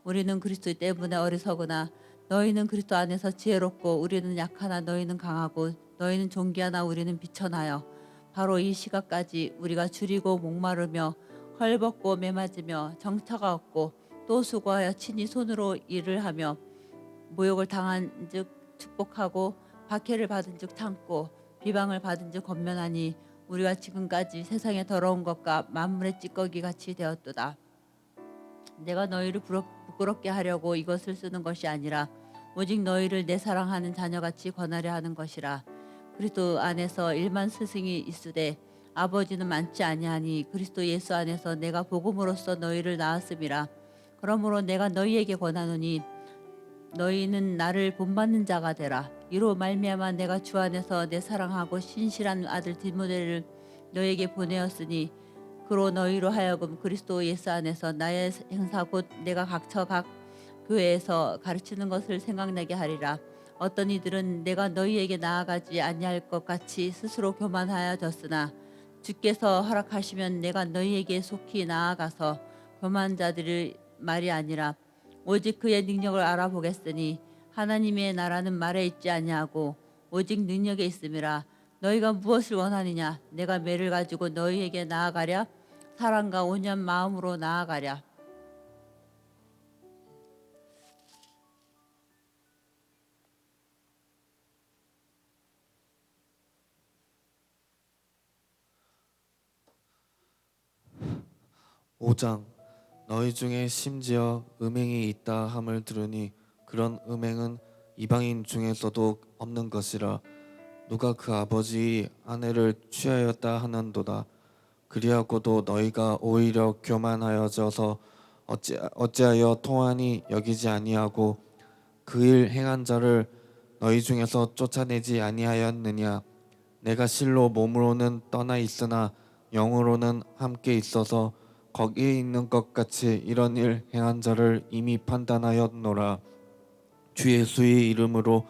우리는 그리스도 때문에 어리석으나 너희는 그리스도 안에서 지혜롭고 우리는 약하나 너희는 강하고 너희는 존귀하나 우리는 비천하여 바로 이 시각까지 우리가 줄이고 목마르며 헐벗고 매맞으며 정처가 없고 또 수고하여 친히 손으로 일을 하며 모욕을 당한즉 축복하고 박해를 받은즉 참고 비방을 받은즉 권면하니 우리가 지금까지 세상의 더러운 것과 만물의 찌꺼기 같이 되었도다. 내가 너희를 부끄럽게 하려고 이것을 쓰는 것이 아니라 오직 너희를 내 사랑하는 자녀같이 권하려 하는 것이라. 그리스도 안에서 일만 스승이 있으되 아버지는 많지 아니하니 그리스도 예수 안에서 내가 복음으로써 너희를 낳았음이라. 그러므로 내가 너희에게 권하노니 너희는 나를 본받는 자가 되라. 이로 말미암아 내가 주 안에서 내 사랑하고 신실한 아들 디모데를 너희에게 보내었으니 그로 너희로 하여금 그리스도 예수 안에서 나의 행사 곧 내가 각처 각 교회에서 가르치는 것을 생각나게 하리라. 어떤 이들은 내가 너희에게 나아가지 아니할 것 같이 스스로 교만하여졌으나 주께서 허락하시면 내가 너희에게 속히 나아가서 교만한 자들의 말이 아니라 오직 그의 능력을 알아보겠으니 하나님의 나라는 말에 있지 아니하고 오직 능력에 있음이라. 너희가 무엇을 원하느냐? 내가 매를 가지고 너희에게 나아가랴? 사랑과 온유한 마음으로 나아가랴? 오장 너희 중에 심지어 음행이 있다 함을 들으니 그런 음행은 이방인 중에서도 없는 것이라. 누가 그 아버지의 아내를 취하였다 하는도다. 그리하고도 너희가 오히려 교만하여져서 어찌하여 통하니 여기지 아니하고 그 일 행한 자를 너희 중에서 쫓아내지 아니하였느냐. 내가 실로 몸으로는 떠나 있으나 영으로는 함께 있어서 거기에 있는 것 같이 이런 일 행한 자를 이미 판단하였노라. 주 예수의 이름으로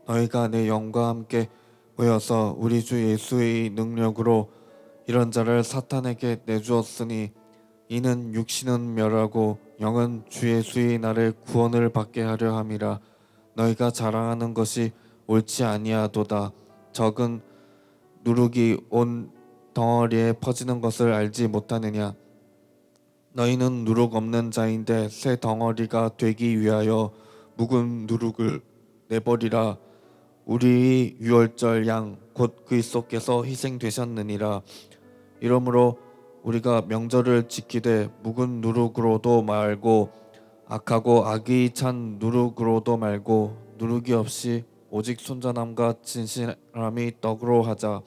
너희가 내 영과 함께 모여서 우리 주 예수의 능력으로 이런 자를 사탄에게 내주었으니 이는 육신은 멸하고 영은 주 예수의 날에 구원을 받게 하려 함이라. 너희가 자랑하는 것이 옳지 아니하도다. 적은 누룩이 온 덩어리에 퍼지는 것을 알지 못하느냐. 너희는 누룩 없는 자인데 새 덩어리가 되기 위하여 묵은 누룩을 내버리라. 우리의 유월절 양 곧 그리스도께서 희생되셨느니라. 이러므로 우리가 명절을 지키되 묵은 누룩으로도 말고 악하고 악이 찬 누룩으로도 말고 누룩이 없이 오직 순전함과 진실함이 떡으로 하자.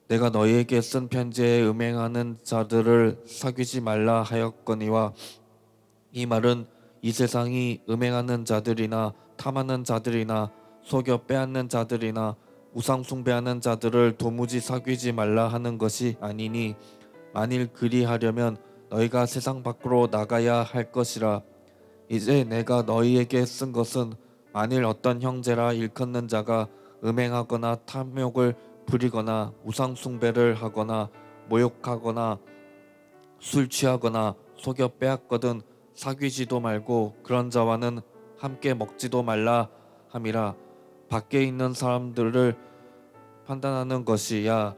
내가 너희에게 쓴 편지에 음행하는 자들을 사귀지 말라 하였거니와 이 말은 이 세상이 음행하는 자들이나 탐하는 자들이나 속여 빼앗는 자들이나 우상 숭배하는 자들을 도무지 사귀지 말라 하는 것이 아니니 만일 그리하려면 너희가 세상 밖으로 나가야 할 것이라. 이제 내가 너희에게 쓴 것은 만일 어떤 형제라 일컫는 자가 음행하거나 탐욕을 부리거나 우상 숭배를 하거나 모욕하거나 술 취하거나 속여 빼앗거든 사귀지도 말고 그런 자와는 함께 먹지도 말라 함이라. 밖에 있는 사람들을 판단하는 것이야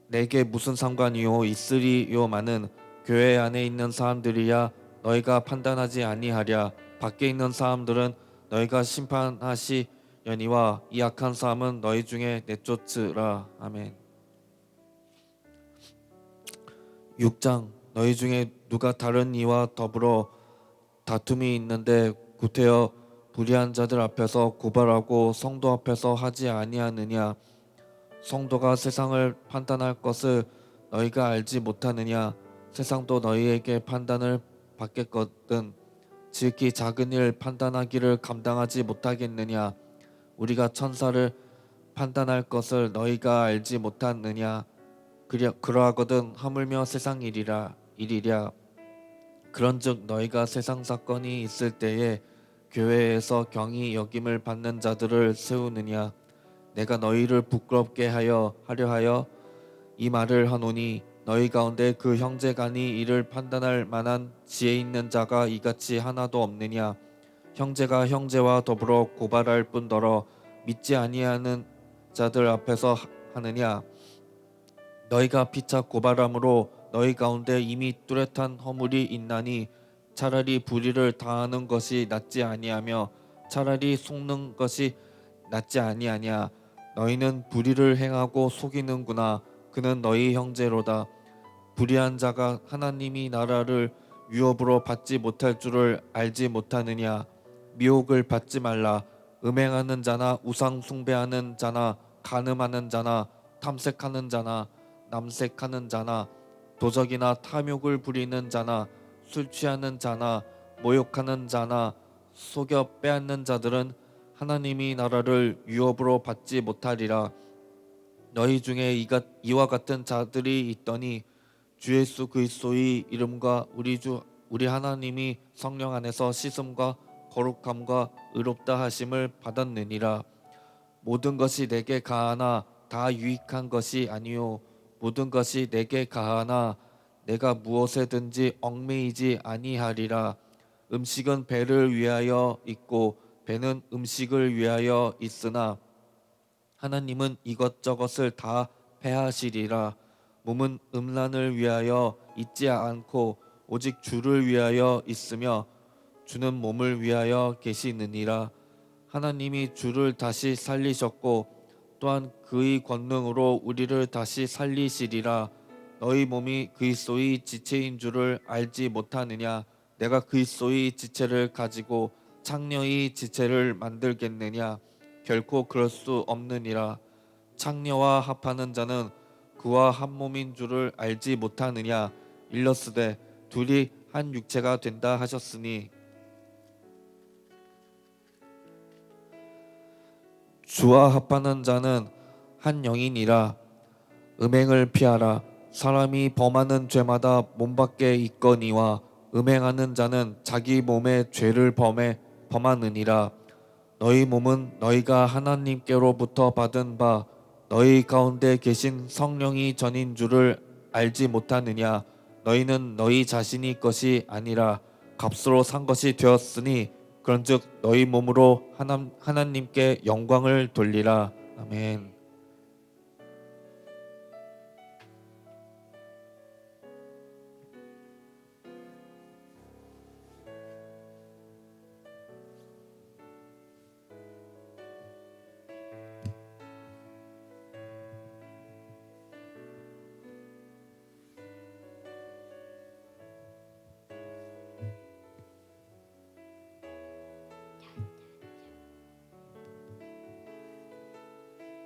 내게 무슨 상관이요 있으리요마는 교회 안에 있는 사람들이야 너희가 판단하지 아니하랴. 밖에 있는 사람들은 너희가 심판하시려니와 이 악한 사람은 너희 중에 내쫓으라. 아멘. 6장 너희 중에 누가 다른 이와 더불어 다툼이 있는데 구태여 불의한 자들 앞에서 고발하고 성도 앞에서 하지 아니하느냐. 성도가 세상을 판단할 것을 너희가 알지 못하느냐. 세상도 너희에게 판단을 받겠거든. 지극히 작은 일 판단하기를 감당하지 못하겠느냐. 우리가 천사를 판단할 것을 너희가 알지 못하느냐. 그러하거든 하물며 세상 일이랴. 그런즉 너희가 세상 사건이 있을 때에 교회에서 경히 여김을 받는 자들을 세우느냐. 내가 너희를 부끄럽게 하려 하여 이 말을 하노니 너희 가운데 그 형제간이 이를 판단할 만한 지혜 있는 자가 이같이 하나도 없느냐. 형제가 형제와 더불어 고발할 뿐더러 믿지 아니하는 자들 앞에서 하느냐. 너희가 피차 고발함으로 너희 가운데 이미 뚜렷한 허물이 있나니 차라리 불의를 당하는 것이 낫지 아니하며 차라리 속는 것이 낫지 아니하냐. 너희는 불의를 행하고 속이는구나. 그는 너희 형제로다. 불의한 자가 하나님이 나라를 유업으로 받지 못할 줄을 알지 못하느냐. 미혹을 받지 말라. 음행하는 자나 우상 숭배하는 자나 간음하는 자나 탐색하는 자나 남색하는 자나 도적이나 탐욕을 부리는 자나 술 취하는 자나 모욕하는 자나 속여 빼앗는 자들은 하나님이 나라를 유업으로 받지 못하리라. 너희 중에 이와 같은 자들이 있더니 주 예수 그리스도의 이름과 우리 하나님이 성령 안에서 씻음과 거룩함과 의롭다 하심을 받았느니라. 모든 것이 내게 가하나 다 유익한 것이 아니요 모든 것이 내게 가하나 내가 무엇에든지 얽매이지 아니하리라. 음식은 배를 위하여 있고 배는 음식을 위하여 있으나 하나님은 이것저것을 다 패하시리라. 몸은 음란을 위하여 있지 않고 오직 주를 위하여 있으며 주는 몸을 위하여 계시느니라. 하나님이 주를 다시 살리셨고 또한 그의 권능으로 우리를 다시 살리시리라. 너희 몸이 그리스도의 지체인 줄을 알지 못하느냐? 내가 그리스도의 지체를 가지고 창녀의 지체를 만들겠느냐? 결코 그럴 수 없느니라. 창녀와 합하는 자는 그와 한 몸인 줄을 알지 못하느냐? 일러스되 둘이 한 육체가 된다 하셨으니 주와 합하는 자는 한 영이니라. 음행을 피하라. 사람이 범하는 죄마다 몸 밖에 있거니와 음행하는 자는 자기 몸에 죄를 범하느니라. 너희 몸은 너희가 하나님께로부터 받은 바 너희 가운데 계신 성령이 전인 줄을 알지 못하느냐? 너희는 너희 자신이 것이 아니라 값으로 산 것이 되었으니 그런즉 너희 몸으로 하나님께 영광을 돌리라. 아멘.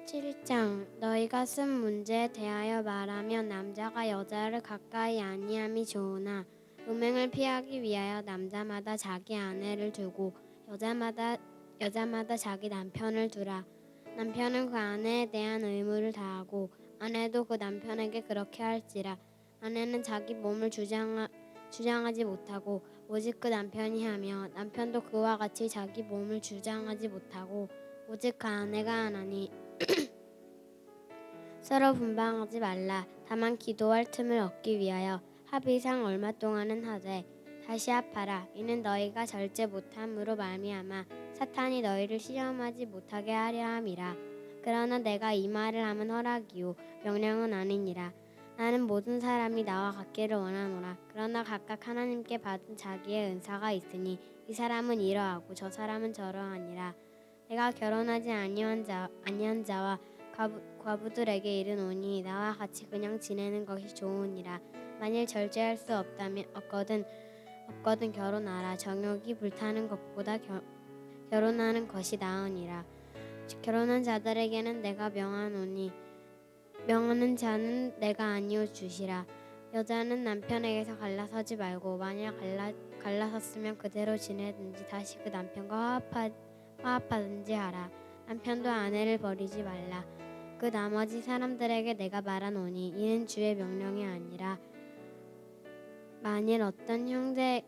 칠장 너희가 쓴 문제에 대하여 말하면 남자가 여자를 가까이 아니함이 좋으나 음행을 피하기 위하여 남자마다 자기 아내를 두고 여자마다 자기 남편을 두라. 남편은 그 아내에 대한 의무를 다하고 아내도 그 남편에게 그렇게 할지라. 아내는 자기 몸을 주장하지 못하고 오직 그 남편이 하며 남편도 그와 같이 자기 몸을 주장하지 못하고 오직 그 아내가 하나니 서로 분방하지 말라. 다만 기도할 틈을 얻기 위하여 합의상 얼마 동안은 하되 다시 합하라. 이는 너희가 절제 못함으로 말미암아 사탄이 너희를 시험하지 못하게 하려 함이라. 그러나 내가 이 말을 하면 허락이요 명령은 아니니라. 나는 모든 사람이 나와 같기를 원하노라. 그러나 각각 하나님께 받은 자기의 은사가 있으니 이 사람은 이러하고 저 사람은 저러하니라. 내가 결혼하지 아니한 자와 과부들에게 이르노니 나와 같이 그냥 지내는 것이 좋으니라. 만일 절제할 수 없거든 결혼하라. 정욕이 불타는 것보다 결혼하는 것이 나으니라. 결혼한 자들에게는 내가 명하노니 명하는 자는 내가 아니오 주시라. 여자는 남편에게서 갈라서지 말고 만일 갈라섰으면 그대로 지내든지 다시 그 남편과 화합하든지 하라. 남편도 아내를 버리지 말라. 그 나머지 사람들에게 내가 말하노니 이는 주의 명령이 아니라 만일 어떤 형제에게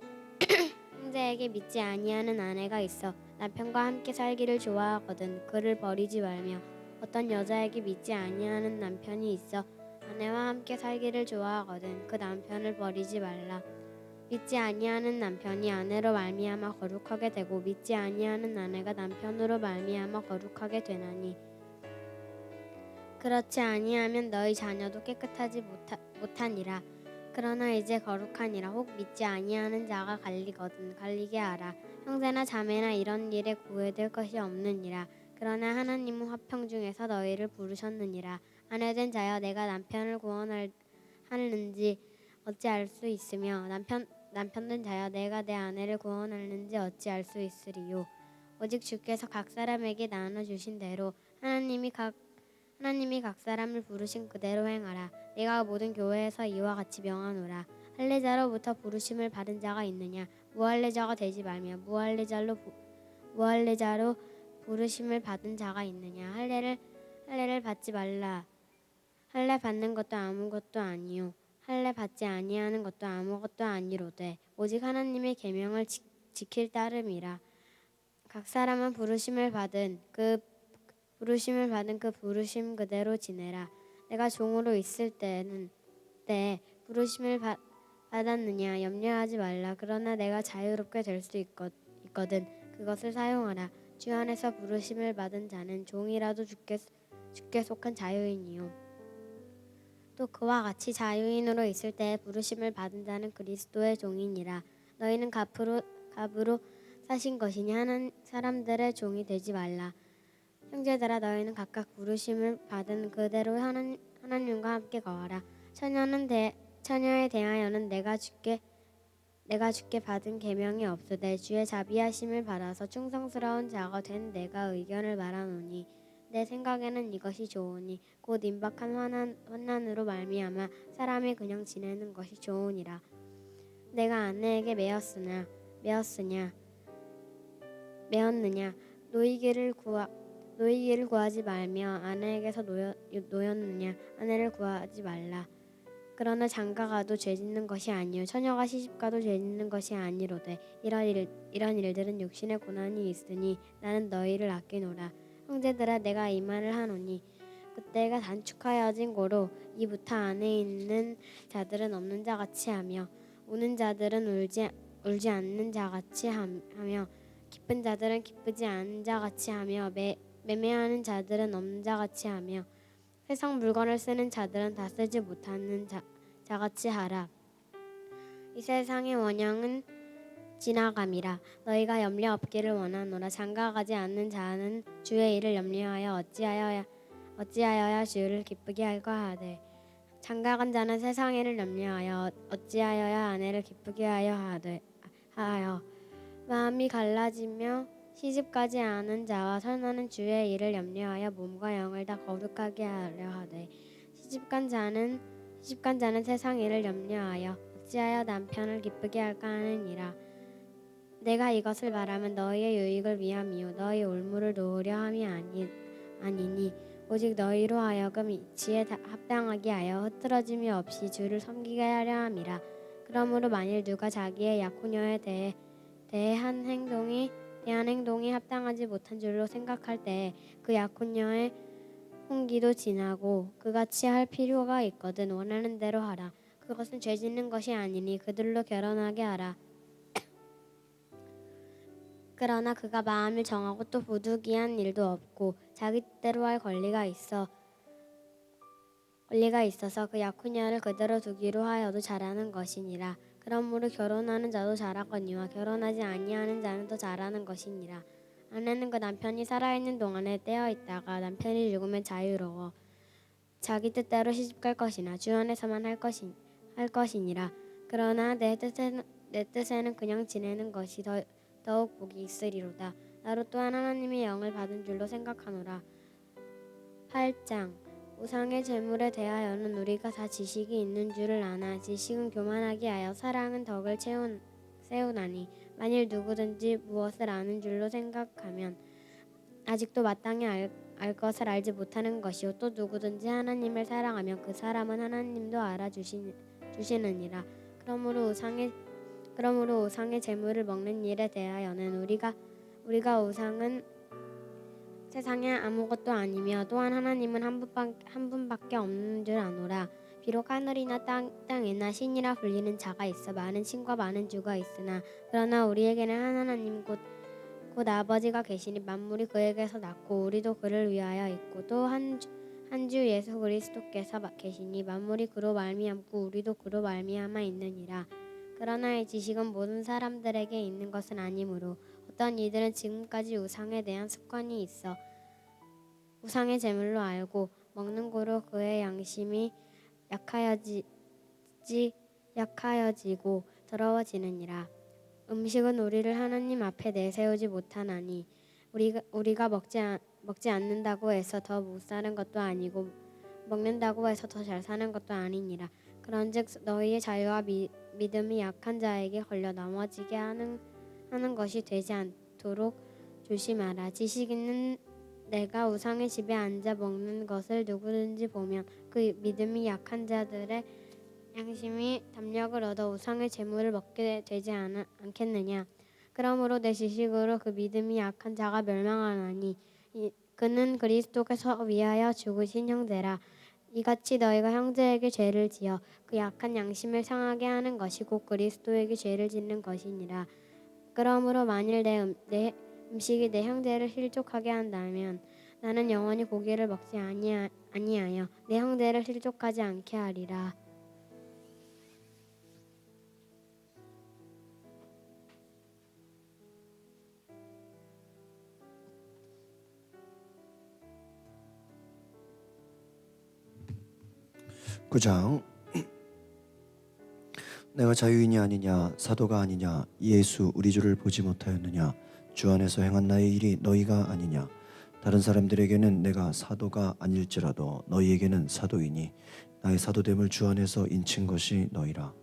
믿지 아니하는 아내가 있어 남편과 함께 살기를 좋아하거든 그를 버리지 말며 어떤 여자에게 믿지 아니하는 남편이 있어 아내와 함께 살기를 좋아하거든 그 남편을 버리지 말라. 믿지 아니하는 남편이 아내로 말미암아 거룩하게 되고 믿지 아니하는 아내가 남편으로 말미암아 거룩하게 되나니 그렇지 아니하면 너희 자녀도 깨끗하지 못하니라. 그러나 이제 거룩하니라. 혹 믿지 아니하는 자가 갈리거든 갈리게 하라. 형제나 자매나 이런 일에 구애될 것이 없느니라. 그러나 하나님은 화평 중에서 너희를 부르셨느니라. 아내된 자여 내가 남편을 구원하는지 어찌 알 수 있으며 남편된 자여 내가 내 아내를 구원하는지 어찌 알 수 있으리요. 오직 주께서 각 사람에게 나눠주신 대로 하나님이 각 사람을 부르신 그대로 행하라. 내가 모든 교회에서 이와 같이 명하노라. 할례자로부터 부르심을 받은 자가 있느냐? 무할례자가 되지 말며 무할례자로 부르심을 받은 자가 있느냐? 할례를 받지 말라. 할례 받는 것도 아무것도 아니요 할례 받지 아니하는 것도 아무것도 아니로되 오직 하나님의 계명을 지킬 따름이라. 각 사람은 부르심을 받은 그 부르심 그대로 지내라. 내가 종으로 있을 때에 부르심을 받았느냐 염려하지 말라. 그러나 내가 자유롭게 될 수 있거든 그것을 사용하라. 주 안에서 부르심을 받은 자는 종이라도 주께 속한 자유인이요 또 그와 같이 자유인으로 있을 때에 부르심을 받은 자는 그리스도의 종이니라. 너희는 값으로 사신 것이니 하는 사람들의 종이 되지 말라. 형제들아 너희는 각각 부르심을 받은 그대로 하나님과 함께 거하라. 처녀에 대하여는 내가 주께 받은 계명이 없으되 주의 자비하심을 받아서 충성스러운 자가 된 내가 의견을 말하노니 내 생각에는 이것이 좋으니 곧 임박한 환난으로 말미암아 사람이 그냥 지내는 것이 좋으니라. 내가 아내에게 매었느냐 노이기를 구하지 말며 아내에게서 노였느냐 아내를 구하지 말라. 그러나 장가가도 죄짓는 것이 아니요 처녀가 시집가도 죄짓는 것이 아니로되 이런 일들은 육신의 고난이 있으니 나는 너희를 아끼노라. 형제들아 내가 이 말을 하노니 그때가 단축하여진 고로 이 부타 안에 있는 자들은 없는 자같이 하며 우는 자들은 울지 않는 자같이 하며 기쁜 자들은 기쁘지 않은 자같이 하며 매매하는 자들은 없는 자같이 하며 세상 물건을 쓰는 자들은 다 쓰지 못하는 자같이 하라. 이 세상의 원형은 지나감이라. 너희가 염려 없기를 원하노라. 장가가지 않는 자는 주의 일을 염려하여 어찌하여야 주를 기쁘게 할까 하되 장가간 자는 세상의 일을 염려하여 어찌하여야 아내를 기쁘게 하여 마음이 갈라지며 시집가지 않은 자와 선하는 주의 일을 염려하여 몸과 영을 다 거룩하게 하려 하되 시집간 자는 세상 일을 염려하여 어찌하여 남편을 기쁘게 할까 하느니라. 내가 이것을 말하면 너희의 유익을 위함이요 너희 올무를 놓으려 함이 아니니 오직 너희로 하여금 이치에 합당하게 하여 흐트러짐이 없이 주를 섬기게 하려 함이라. 그러므로 만일 누가 자기의 약혼녀에 대한 행동이 합당하지 못한 줄로 생각할 때에 그 약혼녀의 홍기도 지나고 그같이 할 필요가 있거든 원하는 대로 하라. 그것은 죄짓는 것이 아니니 그들로 결혼하게 하라. 그러나 그가 마음을 정하고 또 부득이한 일도 없고 자기 뜻대로 할 권리가 있어서 그 약혼녀를 그대로 두기로 하여도 잘하는 것이니라. 그러므로 결혼하는 자도 잘하거니와 결혼하지 아니하는 자는 더 잘하는 것이니라. 아내는 그 남편이 살아있는 동안에 떼어 있다가 남편이 죽으면 자유로워 자기 뜻대로 시집갈 것이나 주 안에서만 할 것이니라. 그러나 내 뜻에는 그냥 지내는 것이 더욱 복이 있으리로다. 나로 또한 하나님의 영을 받은 줄로 생각하노라. 8장 우상의 제물에 대하여는 우리가 다 지식이 있는 줄을 아나 지식은 교만하게 하여 사랑은 덕을 세우나니 만일 누구든지 무엇을 아는 줄로 생각하면 아직도 마땅히 알 것을 알지 못하는 것이요 또 누구든지 하나님을 사랑하면 그 사람은 하나님도 알아주시느니라. 그러므로 우상의 제물을 먹는 일에 대하여는 우리가 우상은 세상에 아무것도 아니며 또한 하나님은 한 분밖에 없는 줄 아노라. 비록 하늘이나 땅이나 신이라 불리는 자가 있어 많은 신과 많은 주가 있으나 그러나 우리에게는 한 하나님 곧 아버지가 계시니 만물이 그에게서 났고 우리도 그를 위하여 있고 또 한 주 예수 그리스도께서 계시니 만물이 그로 말미암고 우리도 그로 말미암아 있느니라. 그러나 이 지식은 모든 사람들에게 있는 것은 아니므로 어떤 이들은 지금까지 우상에 대한 습관이 있어 우상의 제물로 알고 먹는 고로 그의 양심이 약하여지고 더러워지느니라. 음식은 우리를 하나님 앞에 내세우지 못하나니 우리가 먹지 않는다고 해서 더 못 사는 것도 아니고 먹는다고 해서 더 잘 사는 것도 아니니라. 그런즉 너희의 자유와 믿음이 약한 자에게 걸려 넘어지게 하는 것이 되지 않도록 조심하라. 지식 있는 내가 우상의 집에 앉아 먹는 것을 누구든지 보면 그 믿음이 약한 자들의 양심이 담력을 얻어 우상의 제물을 먹게 되지 않겠느냐. 그러므로 내 지식으로 그 믿음이 약한 자가 멸망하나니 그는 그리스도께서 위하여 죽으신 형제라. 이같이 너희가 형제에게 죄를 지어 그 약한 양심을 상하게 하는 것이 곧 그리스도에게 죄를 짓는 것이니라. 그러므로 만일 내 음식이 내 형제를 실족하게 한다면 나는 영원히 고기를 먹지 아니하여 내 형제를 실족하지 않게 하리라. 9장. 내가 자유인이 아니냐 사도가 아니냐 예수 우리 주를 보지 못하였느냐 주 안에서 행한 나의 일이 너희가 아니냐 다른 사람들에게는 내가 사도가 아닐지라도 너희에게는 사도이니 나의 사도됨을 주 안에서 인친 것이 너희라.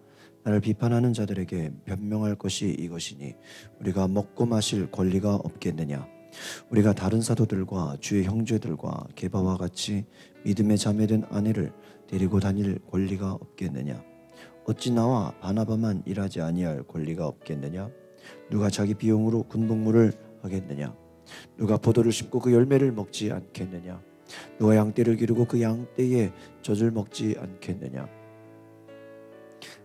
나를 비판하는 자들에게 변명할 것이 이것이니 우리가 먹고 마실 권리가 없겠느냐. 우리가 다른 사도들과 주의 형제들과 게바와 같이 믿음의 자매된 아내를 데리고 다닐 권리가 없겠느냐. 어찌 나와 바나바만 일하지 아니할 권리가 없겠느냐. 누가 자기 비용으로 군복무를 하겠느냐. 누가 포도를 심고 그 열매를 먹지 않겠느냐. 누가 양떼를 기르고 그 양떼의 젖을 먹지 않겠느냐.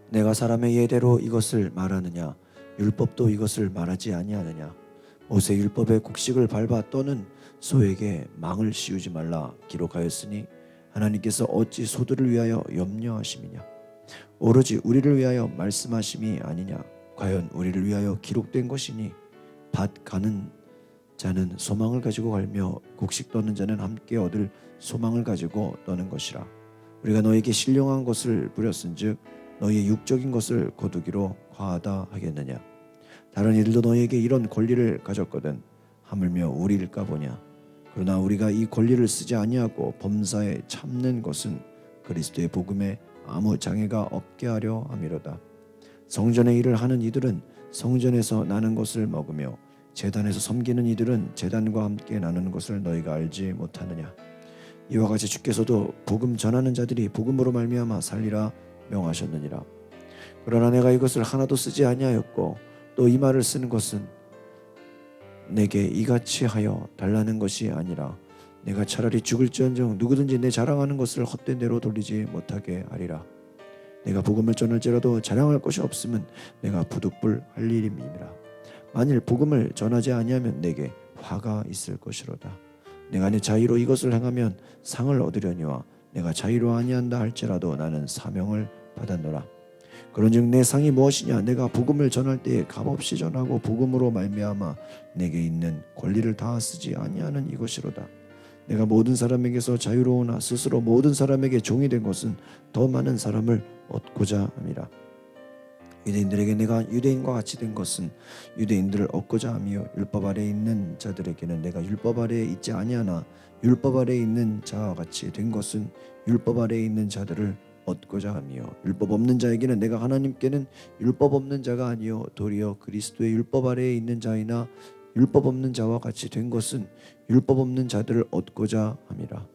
내가 사람의 예대로 이것을 말하느냐 율법도 이것을 말하지 아니하느냐. 모세 율법의 곡식을 밟아 떠는 소에게 망을 씌우지 말라 기록하였으니 하나님께서 어찌 소들을 위하여 염려하심이냐. 오로지 우리를 위하여 말씀하심이 아니냐. 과연 우리를 위하여 기록된 것이니 밭 가는 자는 소망을 가지고 갈며 곡식 떠는 자는 함께 얻을 소망을 가지고 떠는 것이라. 우리가 너에게 신령한 것을 부렸은즉 너희의 육적인 것을 거두기로 과하다 하겠느냐. 다른 이들도 너희에게 이런 권리를 가졌거든 하물며 우리일까 보냐. 그러나 우리가 이 권리를 쓰지 아니하고 범사에 참는 것은 그리스도의 복음에 아무 장애가 없게 하려 함이로다. 성전의 일을 하는 이들은 성전에서 나는 것을 먹으며 제단에서 섬기는 이들은 제단과 함께 나누는 것을 너희가 알지 못하느냐. 이와 같이 주께서도 복음 전하는 자들이 복음으로 말미암아 살리라 명하셨느니라. 그러나 내가 이것을 하나도 쓰지 아니하였고 또 이 말을 쓰는 것은 내게 이같이 하여 달라는 것이 아니라 내가 차라리 죽을지언정 누구든지 내 자랑하는 것을 헛된 대로 돌리지 못하게 하리라. 내가 복음을 전할지라도 자랑할 것이 없으면 내가 부득불 할 일임이라. 만일 복음을 전하지 아니하면 내게 화가 있을 것이로다. 내가 내 자의로 이것을 행하면 상을 얻으려니와 내가 자의로 아니한다 할지라도 나는 사명을 받았노라. 그런즉 내 상이 무엇이냐. 내가 복음을 전할 때에 값없이 전하고 복음으로 말미암아 내게 있는 권리를 다 쓰지 아니하는 이것이로다. 내가 모든 사람에게서 자유로우나 스스로 모든 사람에게 종이 된 것은 더 많은 사람을 얻고자 함이라. 유대인들에게 내가 유대인과 같이 된 것은 유대인들을 얻고자 하며 율법 아래에 있는 자들에게는 내가 율법 아래에 있지 아니하나 율법 아래에 있는 자와 같이 된 것은 율법 아래에 있는 자들을 얻고자 하며 율법 없는 자에게는 내가 하나님께는 율법 없는 자가 아니요 도리어 그리스도의 율법 아래에 있는 자이나 율법 없는 자와 같이 된 것은 율법 없는 자들을 얻고자 함이라.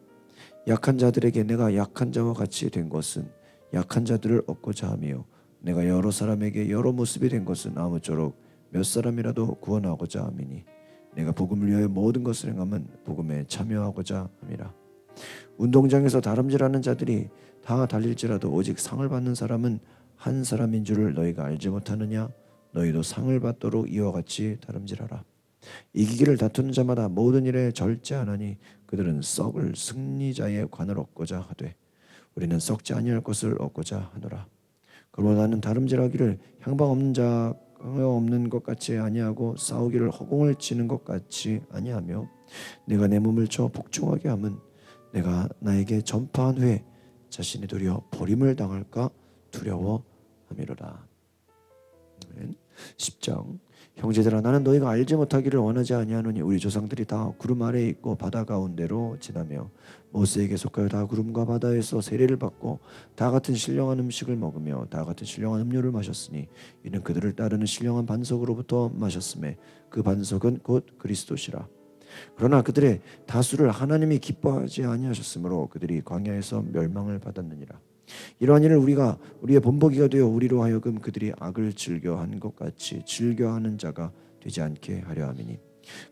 약한 자들에게 내가 약한 자와 같이 된 것은 약한 자들을 얻고자 하며 내가 여러 사람에게 여러 모습이 된 것은 아무쪼록 몇 사람이라도 구원하고자 함이니 내가 복음을 위하여 모든 것을 행함은 복음에 참여하고자 함이라. 운동장에서 다름질하는 자들이 다 달릴지라도 오직 상을 받는 사람은 한 사람인 줄을 너희가 알지 못하느냐. 너희도 상을 받도록 이와 같이 다름질하라. 이기기를 다투는 자마다 모든 일에 절제하나니 그들은 썩을 승리자의 관을 얻고자 하되 우리는 썩지 아니할 것을 얻고자 하노라. 그러나 나는 다름질하기를 향방 없는 자 없는 것 같이 아니하고 싸우기를 허공을 치는 것 같이 아니하며 내가 내 몸을 쳐 복종하게 함은 내가 나에게 전파한 후에 자신이 도리어 버림을 당할까 두려워함이로라. 10장. 형제들아 나는 너희가 알지 못하기를 원하지 아니하노니 우리 조상들이 다 구름 아래에 있고 바다 가운데로 지나며 모세에게 속하여 다 구름과 바다에서 세례를 받고 다 같은 신령한 음식을 먹으며 다 같은 신령한 음료를 마셨으니 이는 그들을 따르는 신령한 반석으로부터 마셨음에 그 반석은 곧 그리스도시라. 그러나 그들의 다수를 하나님이 기뻐하지 아니하셨으므로 그들이 광야에서 멸망을 받았느니라. 이러한 일을 우리가 우리의 본보기가 되어 우리로 하여금 그들이 악을 즐겨한 것 같이 즐겨하는 자가 되지 않게 하려 함이니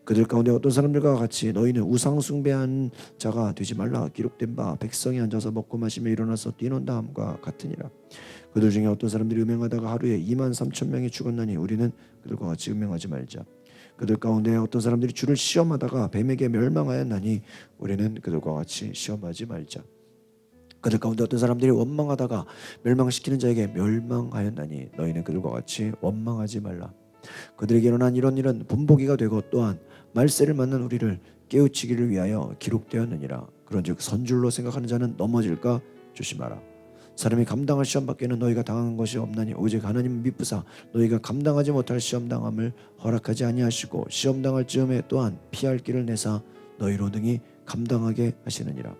그들 가운데 어떤 사람들과 같이 너희는 우상 숭배하는 자가 되지 말라. 기록된 바 백성이 앉아서 먹고 마시며 일어나서 뛰논다 함과 같으니라. 그들 중에 어떤 사람들이 음행하다가 하루에 2만 3천 명이 죽었나니 우리는 그들과 같이 음행하지 말자. 그들 가운데 어떤 사람들이 주를 시험하다가 뱀에게 멸망하였나니 우리는 그들과 같이 시험하지 말자. 그들 가운데 어떤 사람들이 원망하다가 멸망시키는 자에게 멸망하였나니 너희는 그들과 같이 원망하지 말라. 그들에게 일어난 이런 일은 본보기가 되고 또한 말세를 맞는 우리를 깨우치기를 위하여 기록되었느니라. 그런즉 선줄로 생각하는 자는 넘어질까 조심하라. 사람이 감당할 시험 밖에는 너희가 당한 것이 없나니 오직 하나님은 미쁘사 너희가 감당하지 못할 시험 당함을 허락하지 아니하시고 시험 당할 즈음에 또한 피할 길을 내사 너희로 능히 감당하게 하시느니라.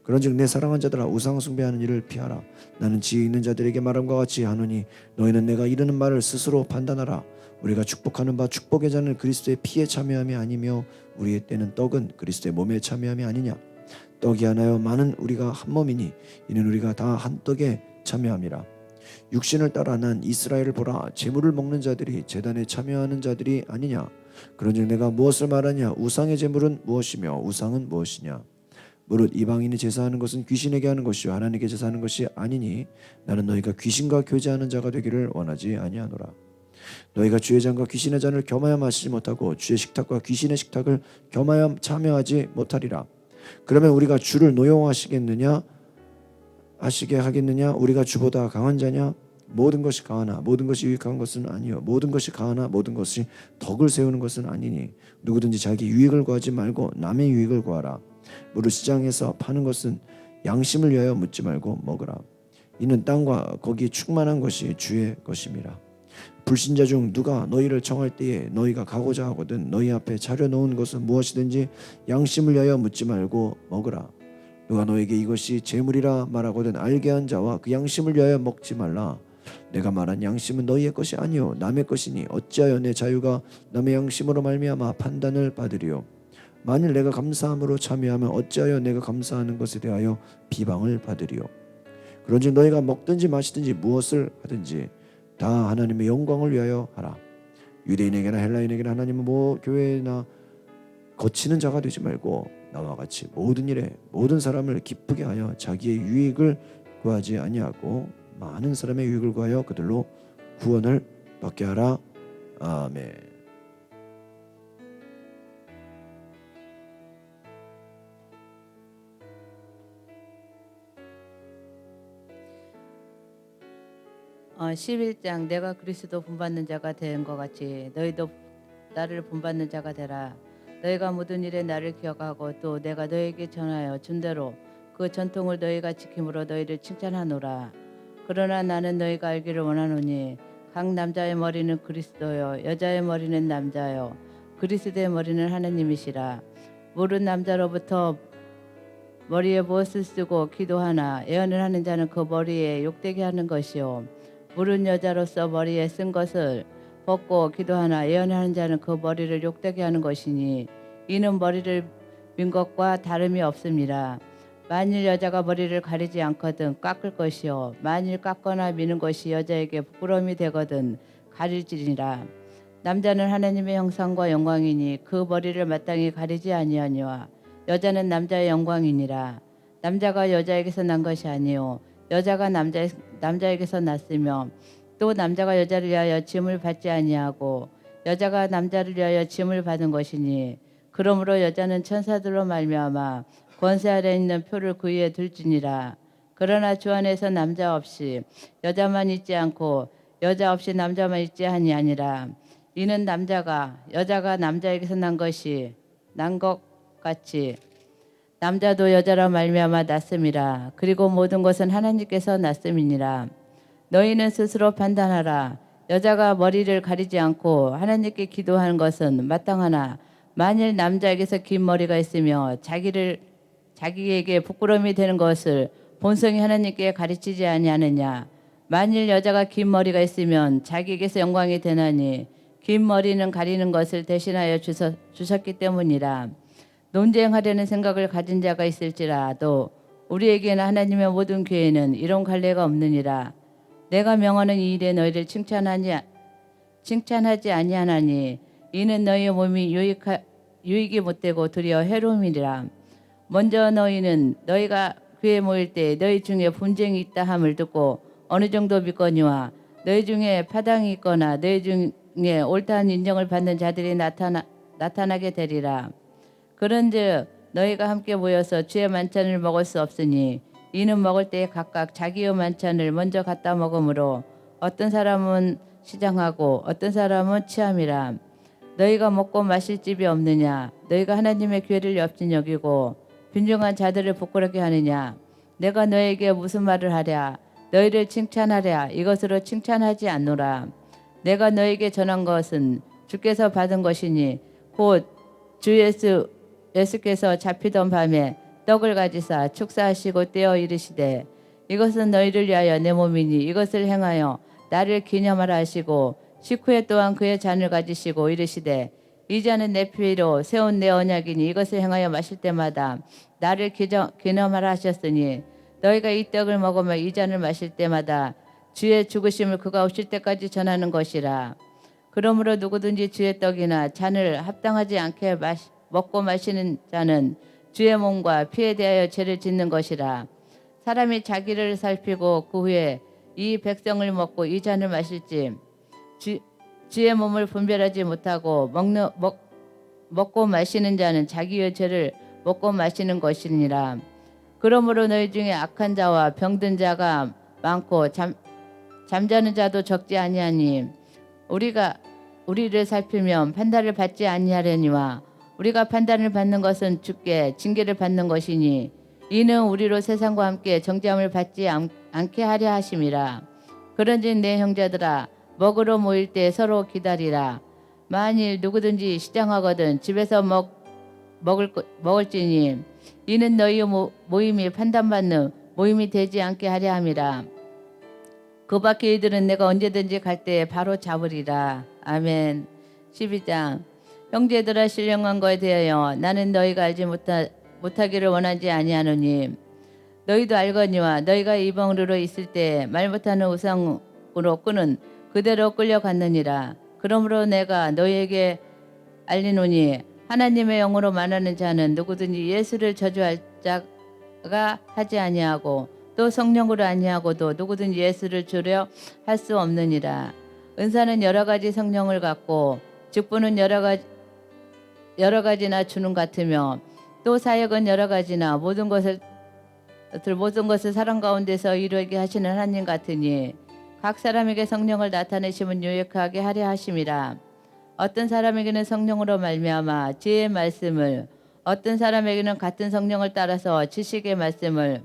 그런즉 내 사랑한 자들아 우상 숭배하는 일을 피하라. 나는 지혜 있는 자들에게 말함과 같이 하노니 너희는 내가 이르는 말을 스스로 판단하라. 우리가 축복하는 바 축복의 자는 그리스도의 피에 참여함이 아니며 우리의 때는 떡은 그리스도의 몸에 참여함이 아니냐. 떡이 하나여 많은 우리가 한 몸이니 이는 우리가 다 한 떡에 참여함이라. 육신을 따라 난 이스라엘을 보라. 제물을 먹는 자들이 제단에 참여하는 자들이 아니냐. 그런즉 내가 무엇을 말하냐. 우상의 제물은 무엇이며 우상은 무엇이냐. 무릇 이방인이 제사하는 것은 귀신에게 하는 것이요 하나님께 제사하는 것이 아니니 나는 너희가 귀신과 교제하는 자가 되기를 원하지 아니하노라. 너희가 주의 잔과 귀신의 잔을 겸하여 마시지 못하고 주의 식탁과 귀신의 식탁을 겸하여 참여하지 못하리라. 그러면 우리가 주를 노여워하시겠느냐 하시게 하겠느냐. 우리가 주보다 강한 자냐. 모든 것이 강하나 모든 것이 유익한 것은 아니요 모든 것이 강하나 모든 것이 덕을 세우는 것은 아니니 누구든지 자기 유익을 구하지 말고 남의 유익을 구하라. 무릇 시장에서 파는 것은 양심을 위하여 묻지 말고 먹으라. 이는 땅과 거기 충만한 것이 주의 것임이라. 불신자 중 누가 너희를 청할 때에 너희가 가고자 하거든 너희 앞에 차려놓은 것은 무엇이든지 양심을 위하여 묻지 말고 먹으라. 누가 너에게 이것이 재물이라 말하거든 알게 한 자와 그 양심을 위하여 먹지 말라. 내가 말한 양심은 너희의 것이 아니요 남의 것이니 어찌하여 내 자유가 남의 양심으로 말미암아 판단을 받으리요. 만일 내가 감사함으로 참여하면 어찌하여 내가 감사하는 것에 대하여 비방을 받으리요. 그런즉 너희가 먹든지 마시든지 무엇을 하든지 다 하나님의 영광을 위하여 하라. 유대인에게나 헬라인에게나 하나님은 교회나 거치는 자가 되지 말고 나와 같이 모든 일에 모든 사람을 기쁘게 하여 자기의 유익을 구하지 아니하고 많은 사람의 유익을 구하여 그들로 구원을 받게 하라. 아멘. 어, 11장 내가 그리스도 본받는 자가 된 것 같이 너희도 나를 본받는 자가 되라. 너희가 모든 일에 나를 기억하고 또 내가 너희에게 전하여 준 대로 그 전통을 너희가 지킴으로 너희를 칭찬하노라. 그러나 나는 너희가 알기를 원하노니 각 남자의 머리는 그리스도요 여자의 머리는 남자요 그리스도의 머리는 하나님이시라. 모든 남자로부터 머리에 무엇을 쓰고 기도하나 예언을 하는 자는 그 머리에 욕되게 하는 것이요 모든 여자로서 머리에 쓴 것을 벗고 기도하나 예언하는 자는 그 머리를 욕되게 하는 것이니 이는 머리를 민 것과 다름이 없습니다. 만일 여자가 머리를 가리지 않거든 깎을 것이요 만일 깎거나 미는 것이 여자에게 부끄러움이 되거든 가릴지니라. 남자는 하나님의 형상과 영광이니 그 머리를 마땅히 가리지 아니하니와 여자는 남자의 영광이니라. 남자가 여자에게서 난 것이 아니요 여자가 남자에게서 났으며 또 남자가 여자를 위하여 짐을 받지 아니하고 여자가 남자를 위하여 짐을 받은 것이니 그러므로 여자는 천사들로 말미암아 권세 아래 있는 표를 그 위에 둘지니라. 그러나 주 안에서 남자 없이 여자만 있지 않고 여자 없이 남자만 있지 아니하니라. 이는 여자가 남자에게서 난 것 같이 남자도 여자라 말미암아 났음이라. 그리고 모든 것은 하나님께서 났음이니라. 너희는 스스로 판단하라. 여자가 머리를 가리지 않고 하나님께 기도하는 것은 마땅하나 만일 남자에게서 긴 머리가 있으며 자기에게 부끄러움이 되는 것을 본성이 하나님께 가르치지 아니하느냐. 만일 여자가 긴 머리가 있으면 자기에게서 영광이 되나니 긴 머리는 가리는 것을 대신하여 주셨기 때문이라. 논쟁하려는 생각을 가진 자가 있을지라도 우리에게는 하나님의 모든 교회는 이런 관례가 없느니라. 내가 명하는 이 일에 너희를 칭찬하지 아니하나니 이는 너희의 몸이 유익이 못되고 도리어 해로움이라. 먼저 너희는 너희가 교회 모일 때 너희 중에 분쟁이 있다 함을 듣고 어느 정도 믿거니와 너희 중에 파당이 있거나 너희 중에 옳다는 인정을 받는 자들이 나타나게 되리라. 그런즉 너희가 함께 모여서 주의 만찬을 먹을 수 없으니 이는 먹을 때 각각 자기의 만찬을 먼저 갖다 먹으므로 어떤 사람은 시장하고 어떤 사람은 취함이라. 너희가 먹고 마실 집이 없느냐? 너희가 하나님의 교회를 엽진 여기고 빈정한 자들을 부끄럽게 하느냐? 내가 너에게 무슨 말을 하랴? 너희를 칭찬하랴? 이것으로 칭찬하지 않노라. 내가 너에게 전한 것은 주께서 받은 것이니 곧 주 예수께서 잡히던 밤에 떡을 가지사 축사하시고 떼어 이르시되 이것은 너희를 위하여 내 몸이니 이것을 행하여 나를 기념하라 하시고 식후에 또한 그의 잔을 가지시고 이르시되 이 잔은 내 피로 세운 내 언약이니 이것을 행하여 마실 때마다 나를 기념하라 하셨으니 너희가 이 떡을 먹으며 이 잔을 마실 때마다 주의 죽으심을 그가 오실 때까지 전하는 것이라. 그러므로 누구든지 주의 떡이나 잔을 합당하지 않게 먹고 마시는 자는 주의 몸과 피에 대하여 죄를 짓는 것이라. 사람이 자기를 살피고 그 후에 이 백성을 먹고 이 잔을 마실지 주의 몸을 분별하지 못하고 먹고 마시는 자는 자기의 죄를 먹고 마시는 것이니라. 그러므로 너희 중에 악한 자와 병든 자가 많고 잠자는 자도 적지 아니하니 우리를 살피면 판단을 받지 아니하려니와 우리가 판단을 받는 것은 주께 징계를 받는 것이니 이는 우리로 세상과 함께 정죄함을 받지 않게 하려 하심이라. 그런즉 내 형제들아 먹으러 모일 때 서로 기다리라. 만일 누구든지 시장하거든 집에서 먹을지니 이는 너희의 모임이 판단받는 모임이 되지 않게 하려 함이라. 그 밖에 이들은 내가 언제든지 갈 때에 바로 잡으리라. 아멘. 12장. 형제들아 신령한 거에 대하여 나는 너희가 알지 못하기를 원하지 아니하노니 너희도 알거니와 너희가 이방으로 있을 때 말 못하는 우상으로 끄는 그대로 끌려갔느니라. 그러므로 내가 너희에게 알리노니 하나님의 영으로 말하는 자는 누구든지 예수를 저주할 자가 하지 아니하고 또 성령으로 아니하고도 누구든지 예수를 주려 할 수 없느니라. 은사는 여러 가지 성령을 갖고 직분은 여러 가지나 주는 같으며 또 사역은 여러 가지나 모든 것을 사람 가운데서 이루게 하시는 하나님 같으니 각 사람에게 성령을 나타내심은 유익하게 하려 하심이라. 어떤 사람에게는 성령으로 말미암아 지혜의 말씀을, 어떤 사람에게는 같은 성령을 따라서 지식의 말씀을,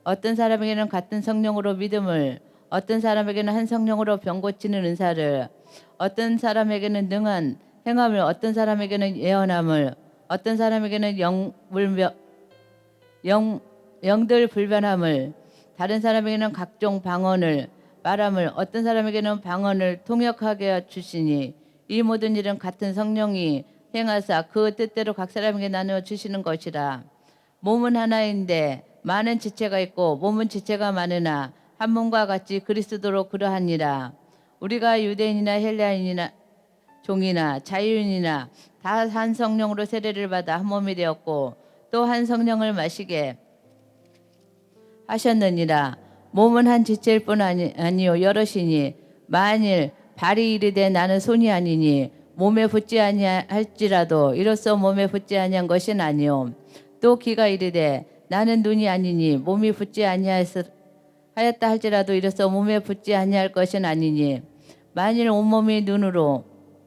어떤 사람에게는 같은 성령으로 믿음을, 어떤 사람에게는 한 성령으로 병 고치는 은사를, 어떤 사람에게는 능한 행함을, 어떤 사람에게는 예언함을, 어떤 사람에게는 영들 불변함을, 다른 사람에게는 각종 방언을 말함을, 어떤 사람에게는 방언을 통역하게 주시니 이 모든 일은 같은 성령이 행하사 그 뜻대로 각 사람에게 나누어 주시는 것이라. 몸은 하나인데 많은 지체가 있고 몸은 지체가 많으나 한 몸과 같이 그리스도로 그러하니라. 우리가 유대인이나 헬라인이나 종이나 자유인이나 다 한 성령으로 세례를 받아 한 몸이 되었고 또 한 성령을 마시게 하셨느니라. 몸은 한 지체일 뿐 아니요 여럿이니 만일 발이 이르되 나는 손이 아니니 몸에 붙지 아니할지라도 이로써 몸에 붙지 아니한 것은 아니요. 또 귀가 이르되 나는 눈이 아니니 몸이 붙지 아니하였다 할지라도 이로써 몸에 붙지 아니할 것은 아니니 만일 온몸이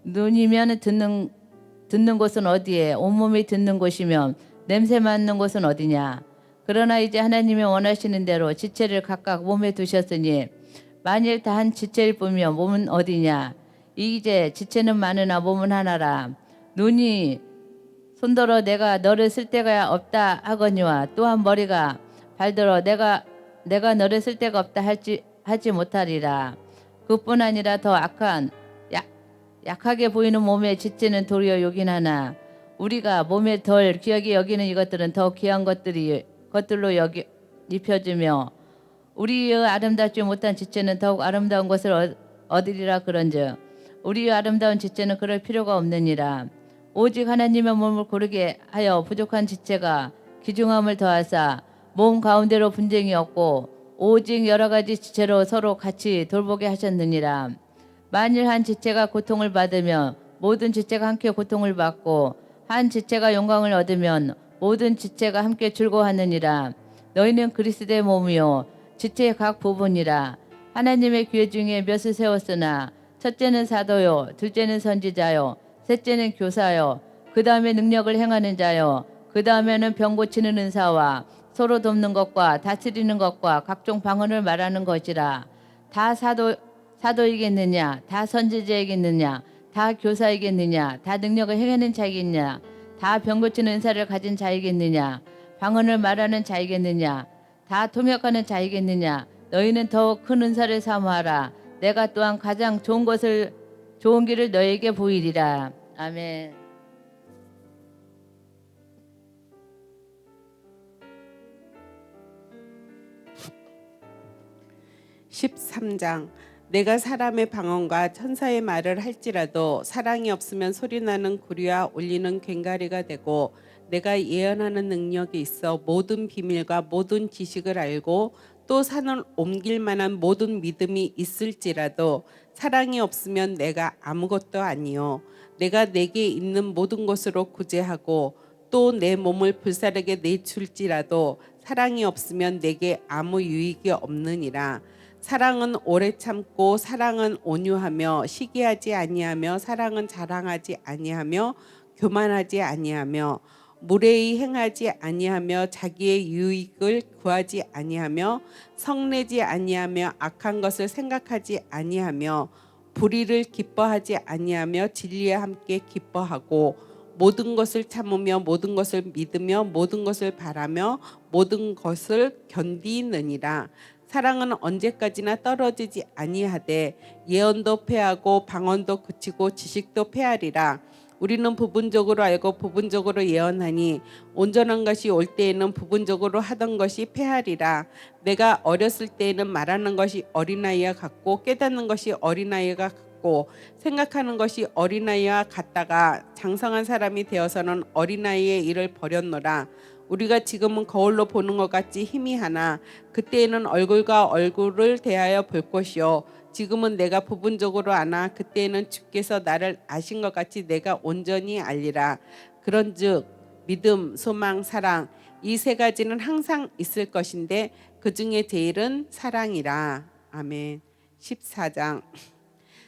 눈이면 듣는 곳은 어디에 온몸이 듣는 곳이면 냄새 맡는 곳은 어디냐. 그러나 이제 하나님이 원하시는 대로 지체를 각각 몸에 두셨으니 만일 다 한 지체일 뿐이면 몸은 어디냐. 이제 지체는 많으나 몸은 하나라. 눈이 손들어 내가 너를 쓸 데가 없다 하거니와 또한 머리가 발들어 내가 너를 쓸 데가 없다 하지 못하리라. 그뿐 아니라 더 약하게 보이는 몸의 지체는 도리어 요긴 하나 우리가 몸에 덜 귀하게 여기는 이것들은 더 귀한 것들로 입혀주며 우리의 아름답지 못한 지체는 더욱 아름다운 것을 얻으리라. 그런즉 우리 아름다운 지체는 그럴 필요가 없느니라. 오직 하나님의 몸을 고르게 하여 부족한 지체가 귀중함을 더하사 몸 가운데로 분쟁이 없고 오직 여러 가지 지체로 서로 같이 돌보게 하셨느니라. 만일 한 지체가 고통을 받으면 모든 지체가 함께 고통을 받고 한 지체가 영광을 얻으면 모든 지체가 함께 즐거워하느니라. 너희는 그리스도의 몸이요 지체의 각 부분이라. 하나님의 교회 중에 몇을 세웠으나 첫째는 사도요 둘째는 선지자요 셋째는 교사요 그 다음에 능력을 행하는 자요 그 다음에는 병 고치는 은사와 서로 돕는 것과 다스리는 것과 각종 방언을 말하는 것이라. 다 사도이겠느냐 다 선지자이겠느냐 다 교사이겠느냐 다 능력을 행하는 자이겠느냐 다 병 고치는 은사를 가진 자이겠느냐 방언을 말하는 자이겠느냐 다 통역하는 자이겠느냐. 너희는 더욱 큰 은사를 사모하라. 내가 또한 가장 좋은 길을 너희에게 보이리라. 아멘. 13장 내가 사람의 방언과 천사의 말을 할지라도 사랑이 없으면 소리나는 구리와 울리는 괭가리가 되고 내가 예언하는 능력이 있어 모든 비밀과 모든 지식을 알고 또 산을 옮길 만한 모든 믿음이 있을지라도 사랑이 없으면 내가 아무것도 아니요 내가 내게 있는 모든 것으로 구제하고 또 내 몸을 불사르게 내줄지라도 사랑이 없으면 내게 아무 유익이 없느니라. 사랑은 오래 참고 사랑은 온유하며 시기하지 아니하며 사랑은 자랑하지 아니하며 교만하지 아니하며 무례히 행하지 아니하며 자기의 유익을 구하지 아니하며 성내지 아니하며 악한 것을 생각하지 아니하며 불의를 기뻐하지 아니하며 진리에 함께 기뻐하고 모든 것을 참으며 모든 것을 믿으며 모든 것을 바라며 모든 것을 견디느니라. 사랑은 언제까지나 떨어지지 아니하되 예언도 패하고 방언도 그치고 지식도 패하리라. 우리는 부분적으로 알고 부분적으로 예언하니 온전한 것이 올 때에는 부분적으로 하던 것이 패하리라. 내가 어렸을 때에는 말하는 것이 어린아이와 같고 깨닫는 것이 어린아이가 같고 생각하는 것이 어린아이와 같다가 장성한 사람이 되어서는 어린아이의 일을 버렸노라. 우리가 지금은 거울로 보는 것 같이 희미하나 그때에는 얼굴과 얼굴을 대하여 볼 것이요 지금은 내가 부분적으로 아나 그때에는 주께서 나를 아신 것 같이 내가 온전히 알리라. 그런즉 믿음, 소망, 사랑 이 세 가지는 항상 있을 것인데 그 중에 제일은 사랑이라. 아멘. 14장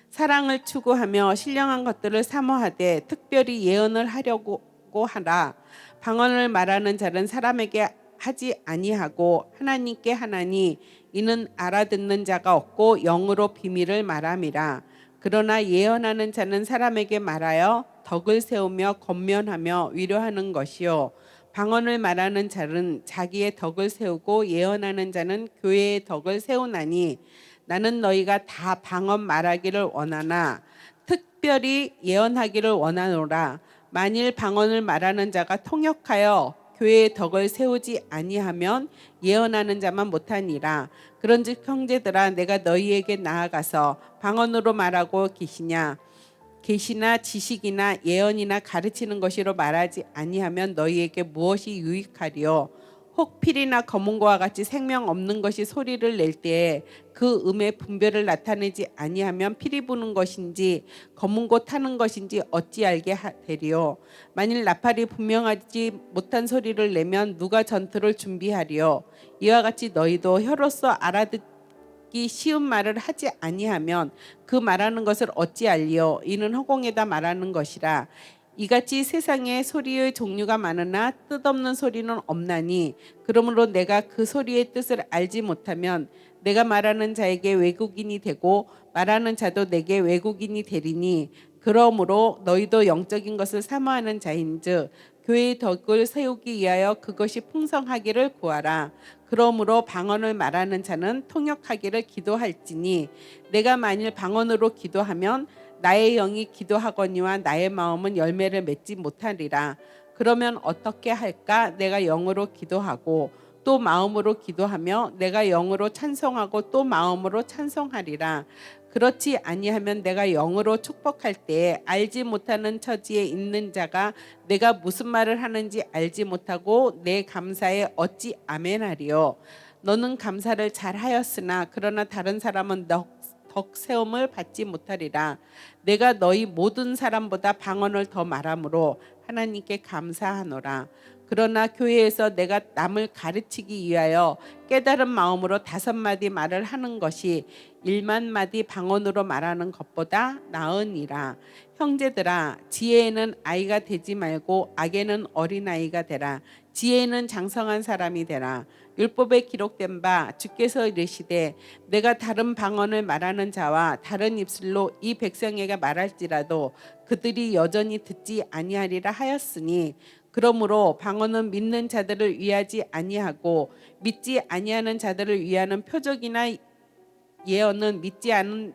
사랑을 추구하며 신령한 것들을 사모하되 특별히 예언을 하려고 하라. 방언을 말하는 자는 사람에게 하지 아니하고 하나님께 하나니 이는 알아듣는 자가 없고 영으로 비밀을 말함이라. 그러나 예언하는 자는 사람에게 말하여 덕을 세우며 권면하며 위로하는 것이요 방언을 말하는 자는 자기의 덕을 세우고 예언하는 자는 교회의 덕을 세우나니 나는 너희가 다 방언 말하기를 원하나 특별히 예언하기를 원하노라. 만일 방언을 말하는 자가 통역하여 교회의 덕을 세우지 아니하면 예언하는 자만 못하니라. 그런즉 형제들아 내가 너희에게 나아가서 방언으로 말하고 계시나 지식이나 예언이나 가르치는 것이로 말하지 아니하면 너희에게 무엇이 유익하리요. 혹 필이나 검은고와 같이 생명 없는 것이 소리를 낼 때에 그 음의 분별을 나타내지 아니하면 필이 부는 것인지 검은고 타는 것인지 어찌 알게 되리요. 만일 나팔이 분명하지 못한 소리를 내면 누가 전투를 준비하리요. 이와 같이 너희도 혀로서 알아듣기 쉬운 말을 하지 아니하면 그 말하는 것을 어찌 알리요. 이는 허공에다 말하는 것이라. 이같이 세상에 소리의 종류가 많으나 뜻없는 소리는 없나니 그러므로 내가 그 소리의 뜻을 알지 못하면 내가 말하는 자에게 외국인이 되고 말하는 자도 내게 외국인이 되리니 그러므로 너희도 영적인 것을 사모하는 자인즉 교회의 덕을 세우기 위하여 그것이 풍성하기를 구하라. 그러므로 방언을 말하는 자는 통역하기를 기도할지니 내가 만일 방언으로 기도하면 나의 영이 기도하거니와 나의 마음은 열매를 맺지 못하리라. 그러면 어떻게 할까? 내가 영으로 기도하고 또 마음으로 기도하며 내가 영으로 찬송하고 또 마음으로 찬송하리라. 그렇지 아니하면 내가 영으로 축복할 때에 알지 못하는 처지에 있는 자가 내가 무슨 말을 하는지 알지 못하고 내 감사에 어찌 아멘하리요. 너는 감사를 잘하였으나 그러나 다른 사람은 덕세움을 받지 못하리라. 내가 너희 모든 사람보다 방언을 더 말함으로 하나님께 감사하노라. 그러나 교회에서 내가 남을 가르치기 위하여 깨달은 마음으로 5마디 말을 하는 것이 1만마디 방언으로 말하는 것보다 나으니라. 형제들아, 지혜에는 아이가 되지 말고 악에는 어린아이가 되라. 지혜에는 장성한 사람이 되라. 율법에 기록된 바 주께서 이르시되 내가 다른 방언을 말하는 자와 다른 입술로 이 백성에게 말할지라도 그들이 여전히 듣지 아니하리라 하였으니, 그러므로 방언은 믿는 자들을 위하지 아니하고 믿지 아니하는 자들을 위하는 표적이나 예언은 믿지 하는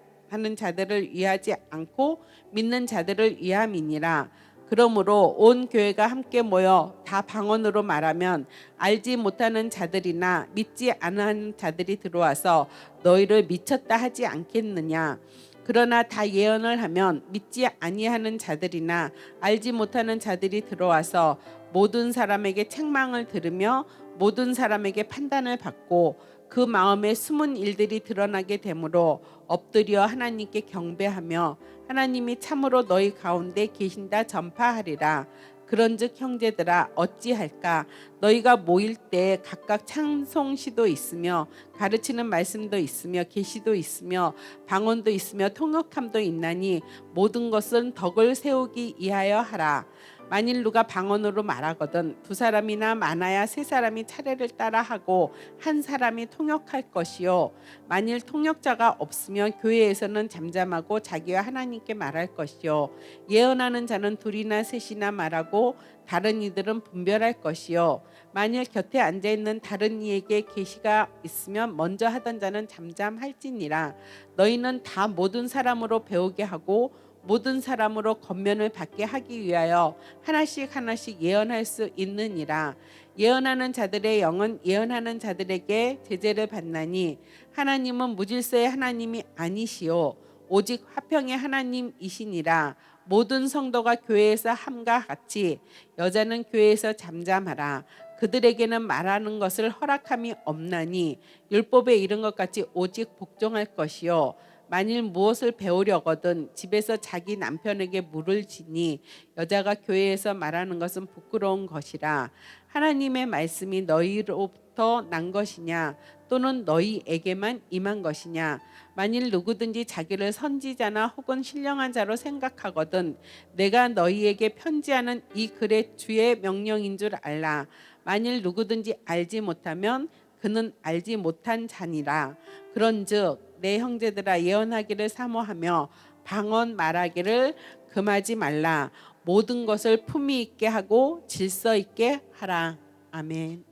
자들을 위하지 않고 믿는 자들을 위함이니라. 그러므로 온 교회가 함께 모여 다 방언으로 말하면 알지 못하는 자들이나 믿지 않은 자들이 들어와서 너희를 미쳤다 하지 않겠느냐. 그러나 다 예언을 하면 믿지 아니하는 자들이나 알지 못하는 자들이 들어와서 모든 사람에게 책망을 들으며 모든 사람에게 판단을 받고 그 마음에 숨은 일들이 드러나게 되므로 엎드려 하나님께 경배하며 하나님이 참으로 너희 가운데 계신다 전파하리라. 그런즉 형제들아, 어찌할까? 너희가 모일 때 각각 찬송시도 있으며 가르치는 말씀도 있으며 계시도 있으며 방언도 있으며 통역함도 있나니 모든 것은 덕을 세우기 위하여 하라. 만일 누가 방언으로 말하거든 2사람이나 많아야 3사람이 차례를 따라 하고 1사람이 통역할 것이요. 만일 통역자가 없으면 교회에서는 잠잠하고 자기와 하나님께 말할 것이요. 예언하는 자는 2이나 3이나 말하고 다른 이들은 분별할 것이요. 만일 곁에 앉아있는 다른 이에게 계시가 있으면 먼저 하던 자는 잠잠할지니라. 너희는 다 모든 사람으로 배우게 하고 모든 사람으로 권면을 받게 하기 위하여 하나씩 하나씩 예언할 수 있느니라. 예언하는 자들의 영은 예언하는 자들에게 제재를 받나니 하나님은 무질서의 하나님이 아니시오 오직 화평의 하나님이시니라. 모든 성도가 교회에서 함과 같이 여자는 교회에서 잠잠하라. 그들에게는 말하는 것을 허락함이 없나니 율법에 이른 것 같이 오직 복종할 것이요. 만일 무엇을 배우려거든 집에서 자기 남편에게 물을 지니 여자가 교회에서 말하는 것은 부끄러운 것이라. 하나님의 말씀이 너희로부터 난 것이냐 또는 너희에게만 임한 것이냐. 만일 누구든지 자기를 선지자나 혹은 신령한 자로 생각하거든 내가 너희에게 편지하는 이 글의 주의 명령인 줄 알라. 만일 누구든지 알지 못하면 그는 알지 못한 자니라. 그런즉 내 형제들아, 예언하기를 사모하며 방언 말하기를 금하지 말라. 모든 것을 품위 있게 하고 질서 있게 하라. 아멘.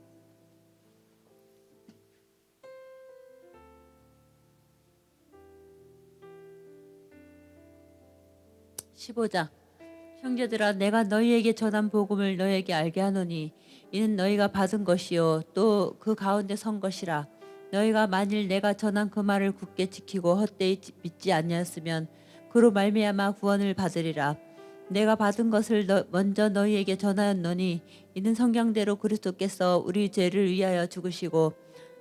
(15장) 형제들아, 내가 너희에게 전한 복음을 너희에게 알게 하노니 이는 너희가 받은 것이요 또 그 가운데 선 것이라. 너희가 만일 내가 전한 그 말을 굳게 지키고 헛되이 믿지 아니하였으면 그로 말미암아 구원을 받으리라. 내가 받은 것을 먼저 너희에게 전하였노니 이는 성경대로 그리스도께서 우리 죄를 위하여 죽으시고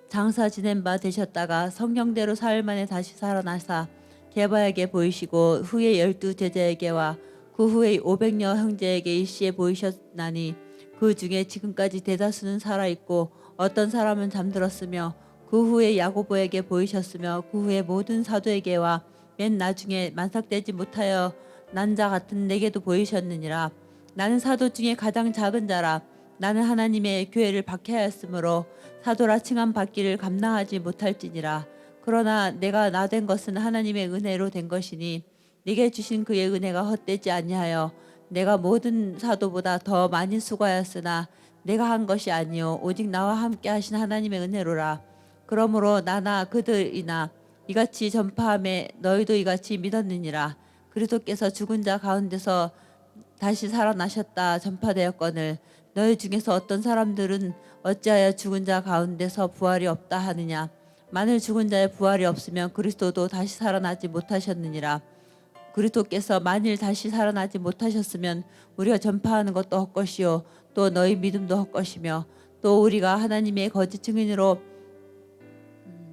장사 지낸 바 되셨다가 성경대로 사흘 만에 다시 살아나사 게바에게 보이시고 후에 12 제자에게와 그 후에 500여 형제에게 일시에 보이셨나니 그 중에 지금까지 대다수는 살아있고 어떤 사람은 잠들었으며 그 후에 야고보에게 보이셨으며 그 후에 모든 사도에게와 맨 나중에 만삭되지 못하여 난 자 같은 내게도 보이셨느니라. 나는 사도 중에 가장 작은 자라. 나는 하나님의 교회를 박해하였으므로 사도라 칭함 받기를 감당하지 못할지니라. 그러나 내가 나 된 것은 하나님의 은혜로 된 것이니 네게 주신 그의 은혜가 헛되지 아니하여 내가 모든 사도보다 더 많이 수고하였으나 내가 한 것이 아니요 오직 나와 함께 하신 하나님의 은혜로라. 그러므로 나나 그들이나 이같이 전파함에 너희도 이같이 믿었느니라. 그리스도께서 죽은 자 가운데서 다시 살아나셨다 전파되었거늘 너희 중에서 어떤 사람들은 어찌하여 죽은 자 가운데서 부활이 없다 하느냐. 만일 죽은 자의 부활이 없으면 그리스도도 다시 살아나지 못하셨느니라. 그리스도께서 만일 다시 살아나지 못하셨으면 우리가 전파하는 것도 헛것이요 또 너희 믿음도 헛것이며 또 우리가 하나님의 거짓 증인으로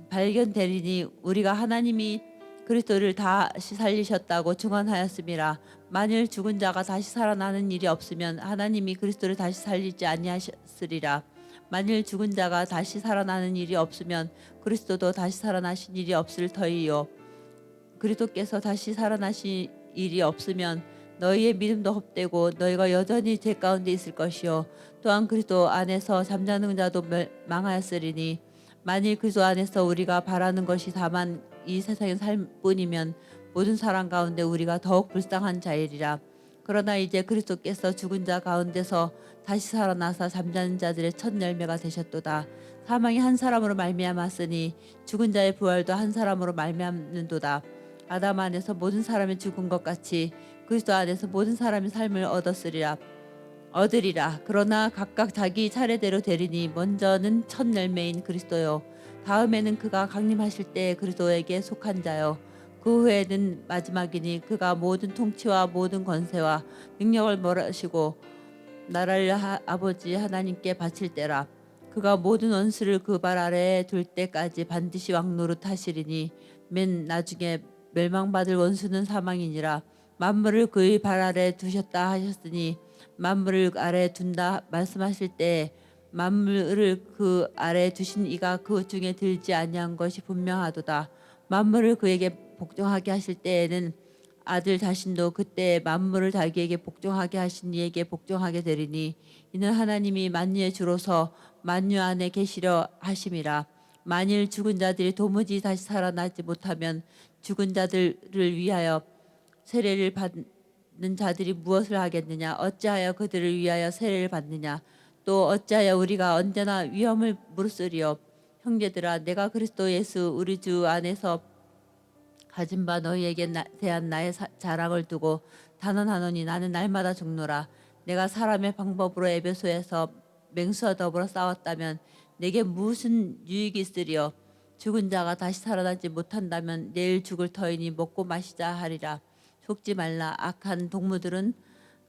발견되리니 우리가 하나님이 그리스도를 다시 살리셨다고 증언하였음이라. 만일 죽은 자가 다시 살아나는 일이 없으면 하나님이 그리스도를 다시 살리지 아니하셨으리라. 만일 죽은 자가 다시 살아나는 일이 없으면 그리스도도 다시 살아나신 일이 없을 터이요 그리스도께서 다시 살아나신 일이 없으면 너희의 믿음도 헛되고 너희가 여전히 죄 가운데 있을 것이요 또한 그리스도 안에서 잠자는 자도 망하였으리니 만일 그리스도 안에서 우리가 바라는 것이 다만 이 세상의 삶뿐이면 모든 사람 가운데 우리가 더욱 불쌍한 자이리라. 그러나 이제 그리스도께서 죽은 자 가운데서 다시 살아나사 잠자는 자들의 첫 열매가 되셨도다. 사망이 한 사람으로 말미암았으니 죽은 자의 부활도 한 사람으로 말미암는도다. 아담 안에서 모든 사람이 죽은 것 같이 그리스도 안에서 모든 사람이 삶을 얻으리라. 그러나 각각 자기 차례대로 되리니 먼저는 첫 열매인 그리스도요 다음에는 그가 강림하실 때 그리스도에게 속한 자요 그 후에는 마지막이니 그가 모든 통치와 모든 권세와 능력을 몰아시고 나라를 아버지 하나님께 바칠 때라. 그가 모든 원수를 그 발 아래에 둘 때까지 반드시 왕노릇 하시리니 맨 나중에 멸망받을 원수는 사망이니라. 만물을 그의 발 아래 두셨다 하셨으니 만물을 아래 둔다 말씀하실 때 만물을 그 아래 두신 이가 그 중에 들지 아니한 것이 분명하도다. 만물을 그에게 복종하게 하실 때에는 아들 자신도 그때 만물을 자기에게 복종하게 하신 이에게 복종하게 되리니 이는 하나님이 만유의 주로서 만유 안에 계시려 하심이라. 만일 죽은 자들이 도무지 다시 살아나지 못하면 죽은 자들을 위하여 세례를 받는 자들이 무엇을 하겠느냐? 어찌하여 그들을 위하여 세례를 받느냐? 또 어찌하여 우리가 언제나 위험을 무릅쓰리요? 형제들아, 내가 그리스도 예수 우리 주 안에서 가진 바 너희에게 대한 나의 자랑을 두고 단언하노니 나는 날마다 죽노라. 내가 사람의 방법으로 에베소에서 맹수와 더불어 싸웠다면 내게 무슨 유익이 있으리요? 죽은 자가 다시 살아나지 못한다면 내일 죽을 터이니 먹고 마시자 하리라. 속지 말라. 악한 동무들은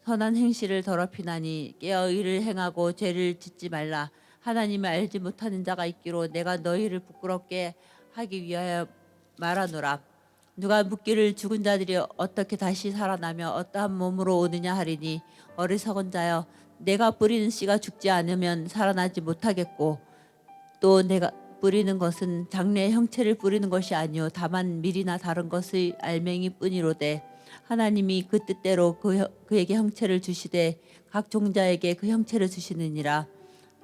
선한 행실을 더럽히나니 깨어 의를 행하고 죄를 짓지 말라. 하나님을 알지 못하는 자가 있기로 내가 너희를 부끄럽게 하기 위하여 말하노라. 누가 묻기를 죽은 자들이 어떻게 다시 살아나며 어떠한 몸으로 오느냐 하리니 어리석은 자여 내가 뿌리는 씨가 죽지 않으면 살아나지 못하겠고 또 내가 뿌리는 것은 장래의 형체를 뿌리는 것이 아니요 다만 밀이나 다른 것의 알맹이 뿐이로되 하나님이 그 뜻대로 그에게 형체를 주시되 각 종자에게 그 형체를 주시느니라.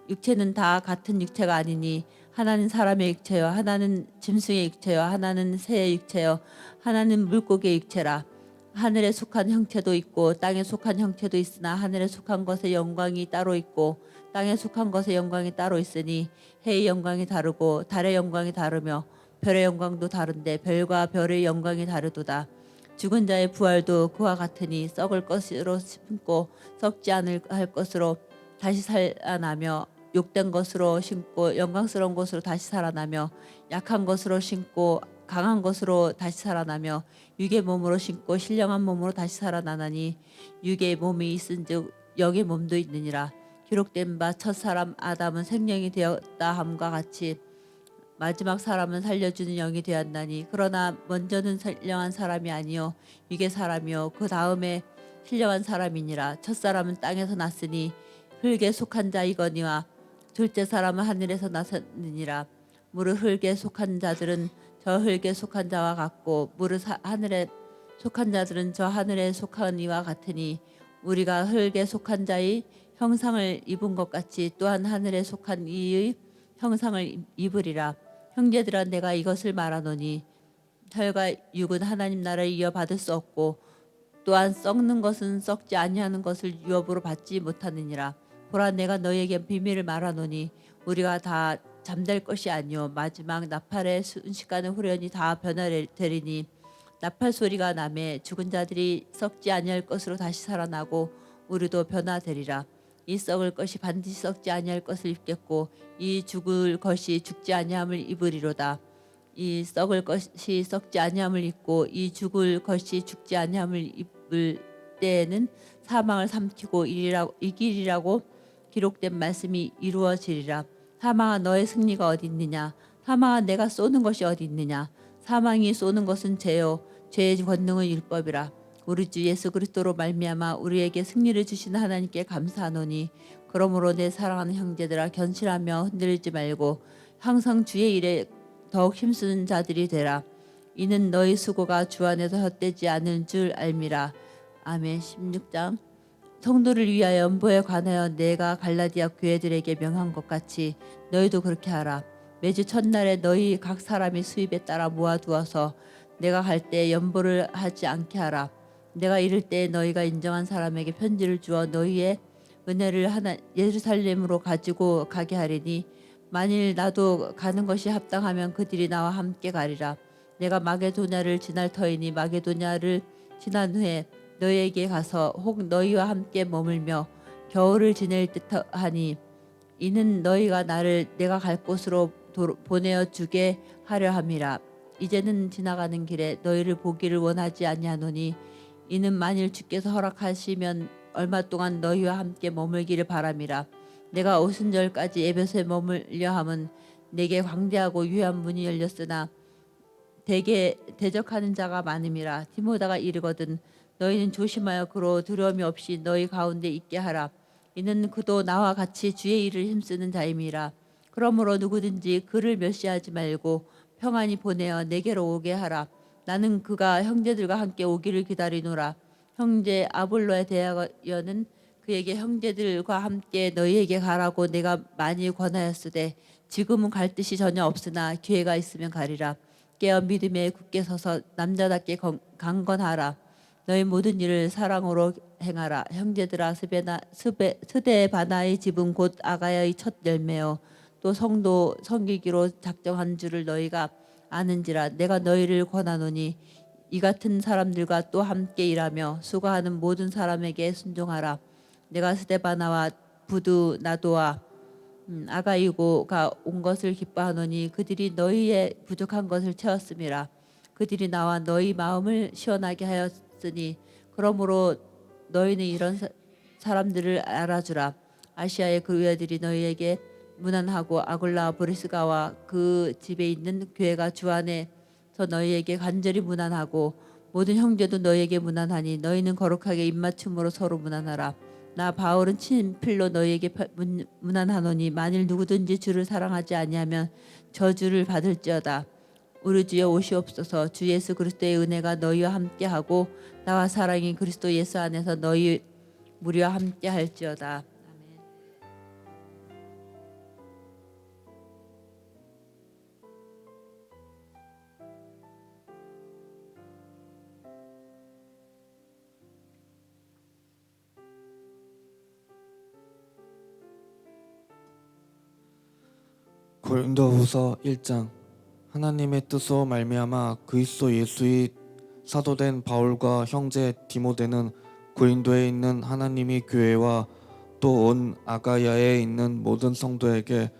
육체는 다 같은 육체가 아니니 하나는 사람의 육체요 하나는 짐승의 육체요 하나는 새의 육체요 하나는 물고기의 육체라. 하늘에 속한 형체도 있고 땅에 속한 형체도 있으나 하늘에 속한 것의 영광이 따로 있고 땅에 속한 것의 영광이 따로 있으니 해의 영광이 다르고 달의 영광이 다르며 별의 영광도 다른데 별과 별의 영광이 다르도다. 죽은 자의 부활도 그와 같으니 썩을 것으로 심고 썩지 않을 할 것으로 다시 살아나며 욕된 것으로 심고 영광스러운 것으로 다시 살아나며 약한 것으로 심고 강한 것으로 다시 살아나며 육의 몸으로 심고 신령한 몸으로 다시 살아나나니 육의 몸이 있은즉 영의 몸도 있느니라. 기록된 바 첫사람 아담은 생명이 되었다 함과 같이 마지막 사람은 살려주는 영이 되었나니 그러나 먼저는 신령한 사람이 아니요 육의 사람이요 그 다음에 신령한 사람이니라. 첫사람은 땅에서 났으니 흙에 속한 자이거니와 둘째 사람은 하늘에서 났느니라. 무릇 흙에 속한 자들은 저 흙에 속한 자와 같고 무릇 하늘에 속한 자들은 저 하늘에 속한 이와 같으니 우리가 흙에 속한 자의 형상을 입은 것 같이 또한 하늘에 속한 이의 형상을 입으리라. 형제들아 내가 이것을 말하노니 혈과 육은 하나님 나라를 이어받을 수 없고 또한 썩는 것은 썩지 아니하는 것을 유업으로 받지 못하느니라. 보라 내가 너희에게 비밀을 말하노니 우리가 다 잠들 것이 아니요 마지막 나팔의 순식간에 후련히 다 변화되리니 나팔 소리가 나매 죽은 자들이 썩지 아니할 것으로 다시 살아나고 우리도 변화되리라. 이 썩을 것이 반드시 썩지 아니할 것을 입겠고 이 죽을 것이 죽지 아니함을 입으리로다. 이 썩을 것이 썩지 아니함을 입고 이 죽을 것이 죽지 아니함을 입을 때에는 사망을 삼키고 이기리라고 기록된 말씀이 이루어지리라. 사망아 너의 승리가 어디 있느냐? 사망아 내가 쏘는 것이 어디 있느냐? 사망이 쏘는 것은 죄요 죄의 권능은 율법이라. 우리 주 예수 그리스도로 말미암아 우리에게 승리를 주시는 하나님께 감사하노니 그러므로 내 사랑하는 형제들아 견실하며 흔들리지 말고 항상 주의 일에 더욱 힘쓰는 자들이 되라. 이는 너희 수고가 주 안에서 헛되지 않은 줄 알미라. 아멘. 16장 성도를 위하여 연보에 관하여 내가 갈라디아 교회들에게 명한 것 같이 너희도 그렇게 하라. 매주 첫날에 너희 각 사람이 수입에 따라 모아두어서 내가 갈 때 연보를 하지 않게 하라. 내가 이를 때 너희가 인정한 사람에게 편지를 주어 너희의 은혜를 예루살렘으로 가지고 가게 하리니 만일 나도 가는 것이 합당하면 그들이 나와 함께 가리라. 내가 마게도냐를 지날 터이니 마게도냐를 지난 후에 너희에게 가서 혹 너희와 함께 머물며 겨울을 지낼 듯하니 이는 너희가 나를 내가 갈 곳으로 보내어 주게 하려 함이라. 이제는 지나가는 길에 너희를 보기를 원하지 아니하노니 이는 만일 주께서 허락하시면 얼마 동안 너희와 함께 머물기를 바람이라. 내가 오순절까지 에베소에 머물려 함은 내게 광대하고 유한 문이 열렸으나 대개 대적하는 자가 많음이라. 디모다가 이르거든 너희는 조심하여 그로 두려움이 없이 너희 가운데 있게 하라. 이는 그도 나와 같이 주의 일을 힘쓰는 자임이라. 그러므로 누구든지 그를 멸시하지 말고 평안히 보내어 내게로 오게 하라. 나는 그가 형제들과 함께 오기를 기다리노라. 형제 아볼로에 대하여는 그에게 형제들과 함께 너희에게 가라고 내가 많이 권하였으되 지금은 갈 뜻이 전혀 없으나 기회가 있으면 가리라. 깨어 믿음에 굳게 서서 남자답게 강건하라. 너희 모든 일을 사랑으로 행하라. 형제들아 스데바나의 집은 곧 아가야의 첫 열매요 또 성도 섬기기로 작정한 줄을 너희가 아는지라. 내가 너희를 권하노니 이 같은 사람들과 또 함께 일하며 수고하는 모든 사람에게 순종하라. 내가 스데바나와 부두 나도와 아가이고가 온 것을 기뻐하노니 그들이 너희의 부족한 것을 채웠음이라. 그들이 나와 너희 마음을 시원하게 하였으니 그러므로 너희는 이런 사람들을 알아주라. 아시아의 그 교회들이 너희에게 문안하고 아굴라 브리스가와 그 집에 있는 교회가 주 안에서 너희에게 간절히 문안하고 모든 형제도 너희에게 문안하니 너희는 거룩하게 입맞춤으로 서로 문안하라. 나 바울은 친필로 너희에게 문안하노니 만일 누구든지 주를 사랑하지 아니하면 저주를 받을지어다. 우리 주여 오시옵소서. 주 예수 그리스도의 은혜가 너희와 함께하고 나와 사랑이 그리스도 예수 안에서 너희 무리와 함께할지어다. 고린도후서 1장 하나님의 뜻으로 말미암아 그리스도 예수의 사도된 바울과 형제 디모데는 고린도에 있는 하나님의 교회와 또 온 아가야에 있는 모든 성도에게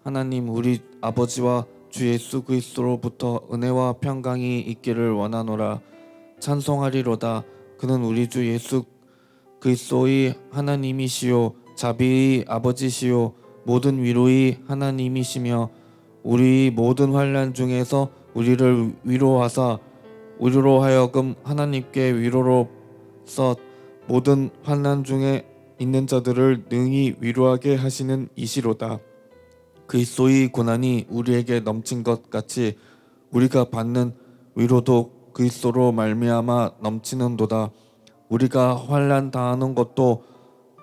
하나님 우리 아버지와 주 예수 그리스도로부터 은혜와 평강이 있기를 원하노라. 찬송하리로다. 그는 우리 주 예수 그리스도의 하나님이시요 자비의 아버지시요 모든 위로의 하나님이시며 우리 모든 환난 중에서 우리를 위로하사 우리로 하여금 하나님께 위로로서 모든 환난 중에 있는 자들을 능히 위로하게 하시는 이시로다. 그리스도의 고난이 우리에게 넘친 것 같이 우리가 받는 위로도 그리스도로 말미암아 넘치는도다. 우리가 환난 당하는 것도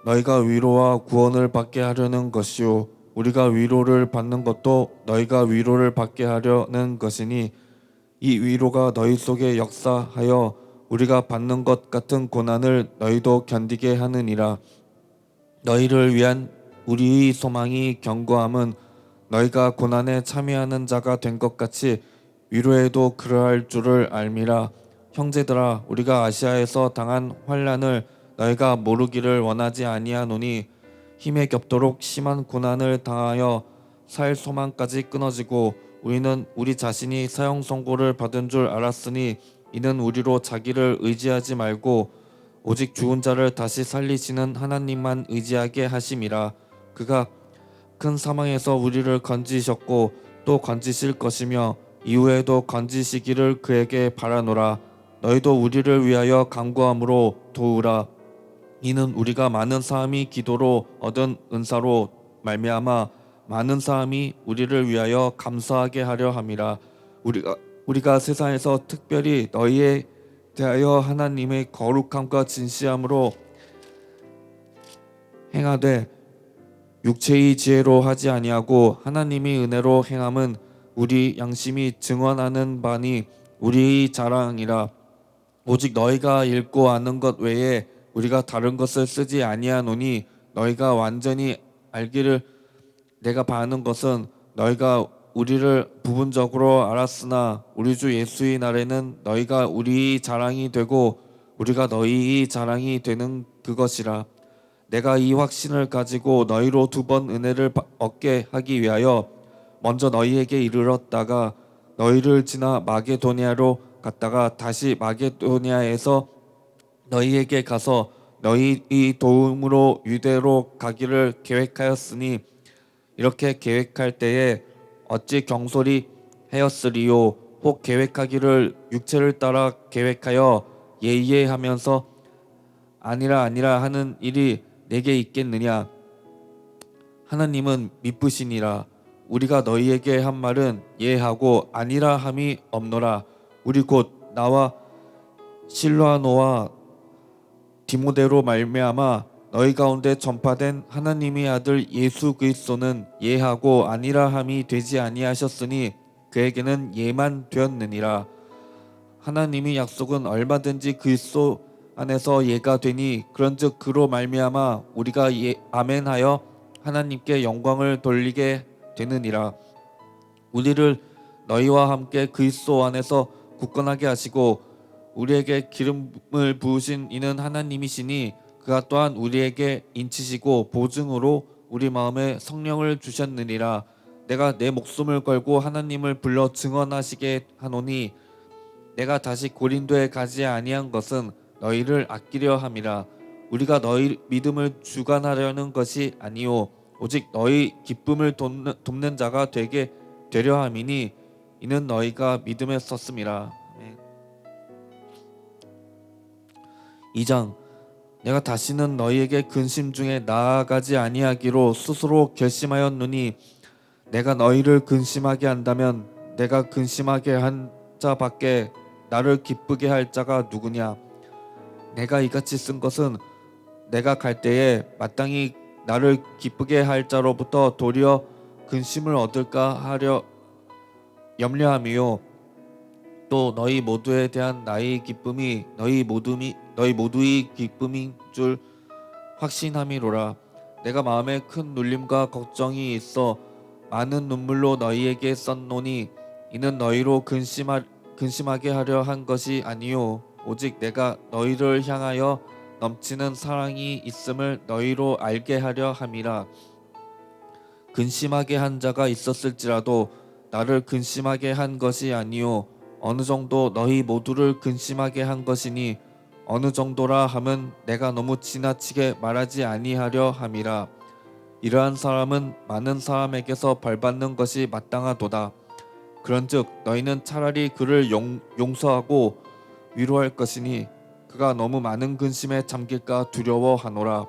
너희가 위로와 구원을 받게 하려는 것이요 우리가 위로를 받는 것도 너희가 위로를 받게 하려는 것이니 이 위로가 너희 속에 역사하여 우리가 받는 것 같은 고난을 너희도 견디게 하느니라. 너희를 위한 우리의 소망이 견고함은 너희가 고난에 참여하는 자가 된 것 같이 위로에도 그러할 줄을 알미라. 형제들아 우리가 아시아에서 당한 환난을 너희가 모르기를 원하지 아니하노니 힘에 겹도록 심한 고난을 당하여 살 소망까지 끊어지고 우리는 우리 자신이 사형 선고를 받은 줄 알았으니 이는 우리로 자기를 의지하지 말고 오직 죽은 자를 다시 살리시는 하나님만 의지하게 하심이라. 그가 큰 사망에서 우리를 건지셨고 또 건지실 것이며 이후에도 건지시기를 그에게 바라노라. 너희도 우리를 위하여 간구함으로 도우라. 이는 우리가 많은 사람이 기도로 얻은 은사로 말미암아 많은 사람이 우리를 위하여 감사하게 하려 함이라. 우리가 세상에서 특별히 너희에 대하여 하나님의 거룩함과 진실함으로 행하되 육체의 지혜로 하지 아니하고 하나님의 은혜로 행함은 우리 양심이 증언하는 바니 우리의 자랑이라. 오직 너희가 읽고 아는 것 외에 우리가 다른 것을 쓰지 아니하노니 너희가 완전히 알기를 내가 바라는 것은 너희가 우리를 부분적으로 알았으나 우리 주 예수의 날에는 너희가 우리의 자랑이 되고 우리가 너희의 자랑이 되는 그것이라. 내가 이 확신을 가지고 너희로 2번 은혜를 얻게 하기 위하여 먼저 너희에게 이르렀다가 너희를 지나 마게도니아로 갔다가 다시 마게도니아에서 너희에게 가서 너희의 도움으로 유대로 가기를 계획하였으니 이렇게 계획할 때에 어찌 경솔히 하였으리요. 혹 계획하기를 육체를 따라 계획하여 예의하면서 아니라 하는 일이 내게 있겠느냐. 하나님은 미쁘시니라. 우리가 너희에게 한 말은 예하고 아니라 함이 없노라. 우리 곧 나와 실로아노와 디모데로 말미암아 너희 가운데 전파된 하나님의 아들 예수 그리스도는 예하고 아니라 함이 되지 아니하셨으니 그에게는 예만 되었느니라. 하나님의 약속은 얼마든지 그리스도 안에서 예가 되니 그런즉 그로 말미암아 우리가 아멘하여 하나님께 영광을 돌리게 되느니라. 우리를 너희와 함께 그리스도 안에서 굳건하게 하시고 우리에게 기름을 부으신 이는 하나님이시니 그가 또한 우리에게 인치시고 보증으로 우리 마음에 성령을 주셨느니라. 내가 내 목숨을 걸고 하나님을 불러 증언하시게 하노니 내가 다시 고린도에 가지 아니한 것은 너희를 아끼려 함이라. 우리가 너희 믿음을 주관하려는 것이 아니요 오직 너희 기쁨을 돕는 자가 되게 되려 함이니 이는 너희가 믿음에 섰음이라. 2장 내가 다시는 너희에게 근심 중에 나아가지 아니하기로 스스로 결심하였노니 내가 너희를 근심하게 한다면 내가 근심하게 한 자밖에 나를 기쁘게 할 자가 누구냐. 내가 이같이 쓴 것은 내가 갈 때에 마땅히 나를 기쁘게 할 자로부터 도리어 근심을 얻을까 하려 염려함이요 또 너희 모두에 대한 나의 기쁨이 너희 모두의 기쁨인 줄 확신함이로라. 내가 마음에 큰 눌림과 걱정이 있어 많은 눈물로 너희에게 썼노니 이는 너희로 근심하게 하려 한 것이 아니요 오직 내가 너희를 향하여 넘치는 사랑이 있음을 너희로 알게 하려 함이라. 근심하게 한 자가 있었을지라도 나를 근심하게 한 것이 아니요 어느 정도 너희 모두를 근심하게 한 것이니 어느 정도라 함은 내가 너무 지나치게 말하지 아니하려 함이라. 이러한 사람은 많은 사람에게서 벌받는 것이 마땅하도다. 그런즉 너희는 차라리 그를 용서하고 위로할 것이니 그가 너무 많은 근심에 잠길까 두려워하노라.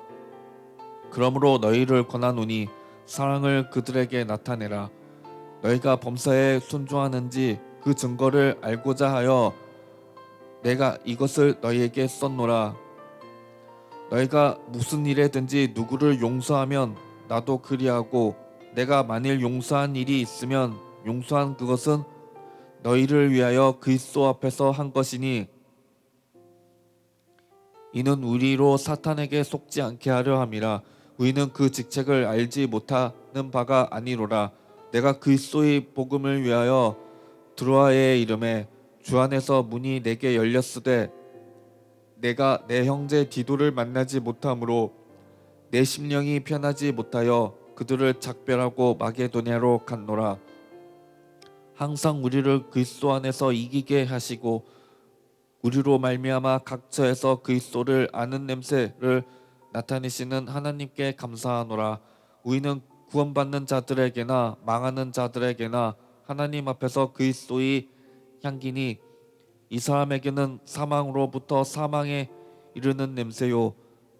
그러므로 너희를 권하노니 사랑을 그들에게 나타내라. 너희가 범사에 순종하는지 그 증거를 알고자 하여 내가 이것을 너희에게 썼노라. 너희가 무슨 일에든지 누구를 용서하면 나도 그리하고 내가 만일 용서한 일이 있으면 용서한 그것은 너희를 위하여 그리스도 앞에서 한 것이니 이는 우리로 사탄에게 속지 않게 하려 함이라. 우리는 그 직책을 알지 못하는 바가 아니로라. 내가 그리스도의 복음을 위하여 드로아에 이름에 주 안에서 문이 내게 열렸으되 내가 내 형제 디도를 만나지 못하므로 내 심령이 편하지 못하여 그들을 작별하고 마게도냐로 갔노라. 항상 우리를 그리스도 안에서 이기게 하시고 우리로 말미암아 각처에서 그리스도를 아는 냄새를 나타내시는 하나님께 감사하노라. 우리는 구원받는 자들에게나 망하는 자들에게나 하나님 앞에서 그리스도의 향기니 이 사람에게는 사망으로부터 사망에 이르는 냄새요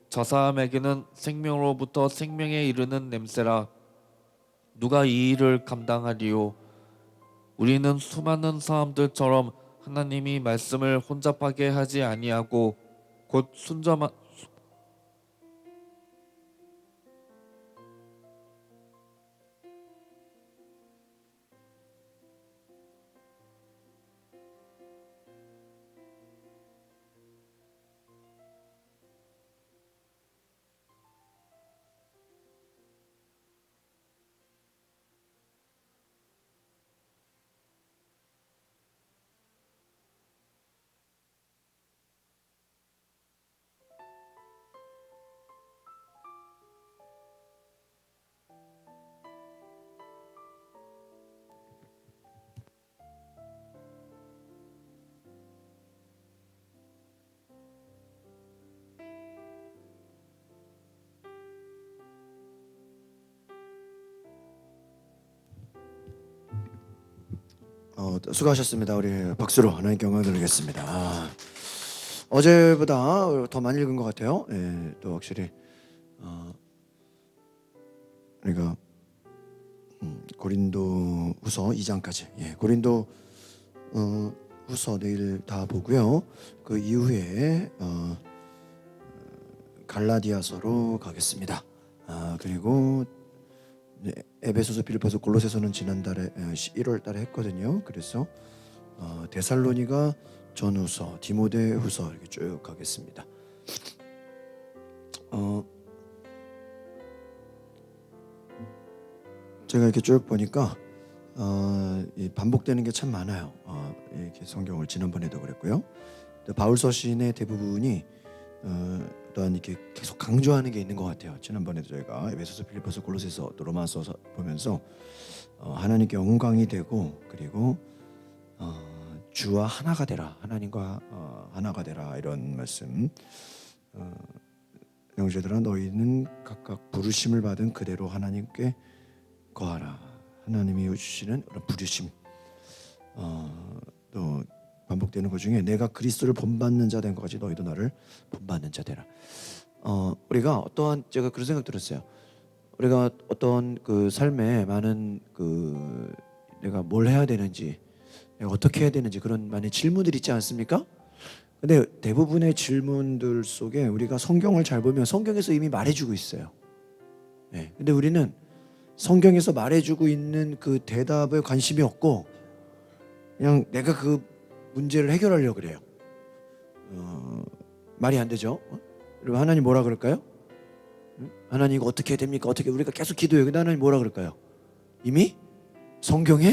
저 사람에게는 생명으로부터 생명에 이르는 냄새라. 누가 이 일을 감당하리요? 우리는 수많은 사람들처럼 하나님이 말씀을 혼잡하게 하지 아니하고 곧 순전한 수고하셨습니다. 우리 박수로 하나님께 영광 드리겠습니다. 어제보다 더 많이 읽은 것 같아요. 예, 또 확실히 우리가 고린도후서 2장까지, 예, 고린도 후서 내일 다 보고요. 그 이후에 갈라디아서로 가겠습니다. 그리고 에베소서, 빌립보서, 골로새서는 지난달에 1월 달에 했거든요. 그래서 데살로니가 전후서, 디모데후서 이렇게 쭉 가겠습니다. 제가 이렇게 쭉 보니까 이 반복되는 게 참 많아요. 이렇게 성경을 지난번에도 그랬고요. 바울 서신의 대부분이 또한 이렇게 계속 강조하는 게 있는 것 같아요. 지난번에도 저희가 에베소서, 빌립보서, 골로새서, 또 로마서 보면서 하나님께 영광이 되고, 그리고 주와 하나가 되라, 하나님과 하나가 되라, 이런 말씀. 형제들아 너희는 각각 부르심을 받은 그대로 하나님께 거하라. 하나님이 주시는 그런 부르심. 또 반복되는 것 중에 내가 그리스도를 본받는 자 된 것까지 너희도 나를 본받는 자 되라. 우리가 어떠한, 제가 그런 생각 들었어요. 우리가 어떤 그 삶에 많은 그 내가 뭘 해야 되는지, 내가 어떻게 해야 되는지 그런 많은 질문들이 있지 않습니까? 근데 대부분의 질문들 속에 우리가 성경을 잘 보면 성경에서 이미 말해주고 있어요. 네. 근데 우리는 성경에서 말해주고 있는 그 대답에 관심이 없고 그냥 내가 그 문제를 해결하려고 그래요. 말이 안 되죠. 여러분, 하나님 뭐라 그럴까요? 하나님 이거 어떻게 해야 됩니까? 어떻게, 우리가 계속 기도해요. 근데 하나님 뭐라 그럴까요? 이미 성경에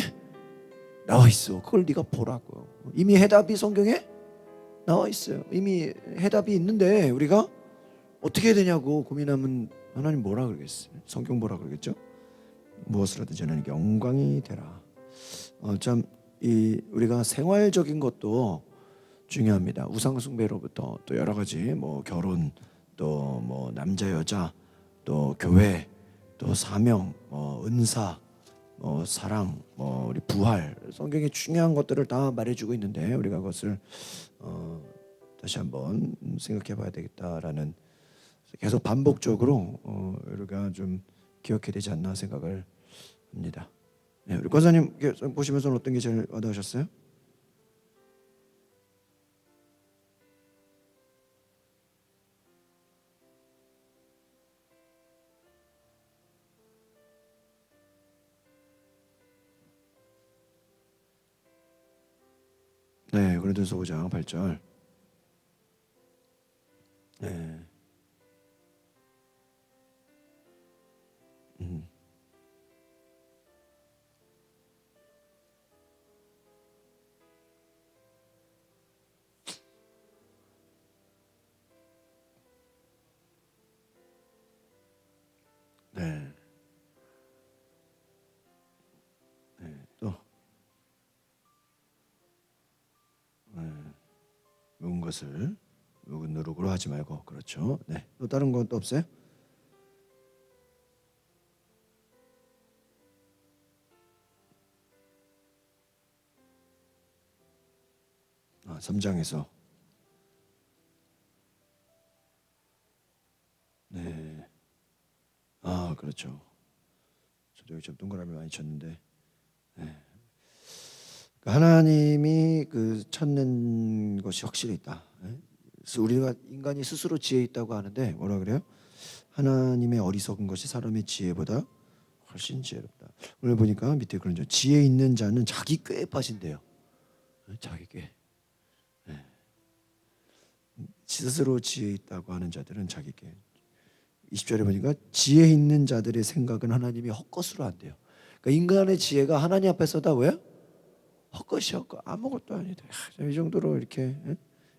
나와 있어. 그걸 네가 보라고. 이미 해답이 성경에 나와 있어요. 이미 해답이 있는데 우리가 어떻게 해야 되냐고 고민하면 하나님 뭐라 그러겠어요? 성경 뭐라 그러겠죠? 무엇을 하든지 하나님께 영광이 되라. 참 우리가 생활적인 것도 중요합니다. 우상 숭배로부터 또 여러 가지 뭐 결혼, 또 뭐 남자 여자, 또 교회, 또 사명, 은사, 사랑, 우리 부활, 성경의 중요한 것들을 다 말해주고 있는데 우리가 그것을 다시 한번 생각해봐야 되겠다라는, 계속 반복적으로 우리가 좀 기억해야 되지 않나 생각을 합니다. 네, 우리 권사님 보시면서 어떤 게 제일 와닿으셨어요? 네, 고린도서 5장 8절. 네. 네. 네. 또 것을 누룩으로 하지 말고. 그렇죠. 네. 또 다른 것도 없어요? 3장에서 네. 그렇죠. 저도 여기 좀 동그라미 많이 쳤는데 하나님이 그 찾는 것이 확실히 있다. 그래서 우리가 인간이 스스로 지혜 있다고 하는데 뭐라 그래요? 하나님의 어리석은 것이 사람의 지혜보다 훨씬 지혜롭다. 오늘 보니까 밑에 그런 점, 지혜 있는 자는 자기 꾀에 빠진대요. 자기 꾀. 스스로 지혜 있다고 하는 자들은 자기 꾀. 20절에 보니까 지혜 있는 자들의 생각은 하나님이 헛것으로 한대요. 그러니까 인간의 지혜가 하나님 앞에서 다 왜? 헛것이 헛것, 아무것도 아니다. 이 정도로 이렇게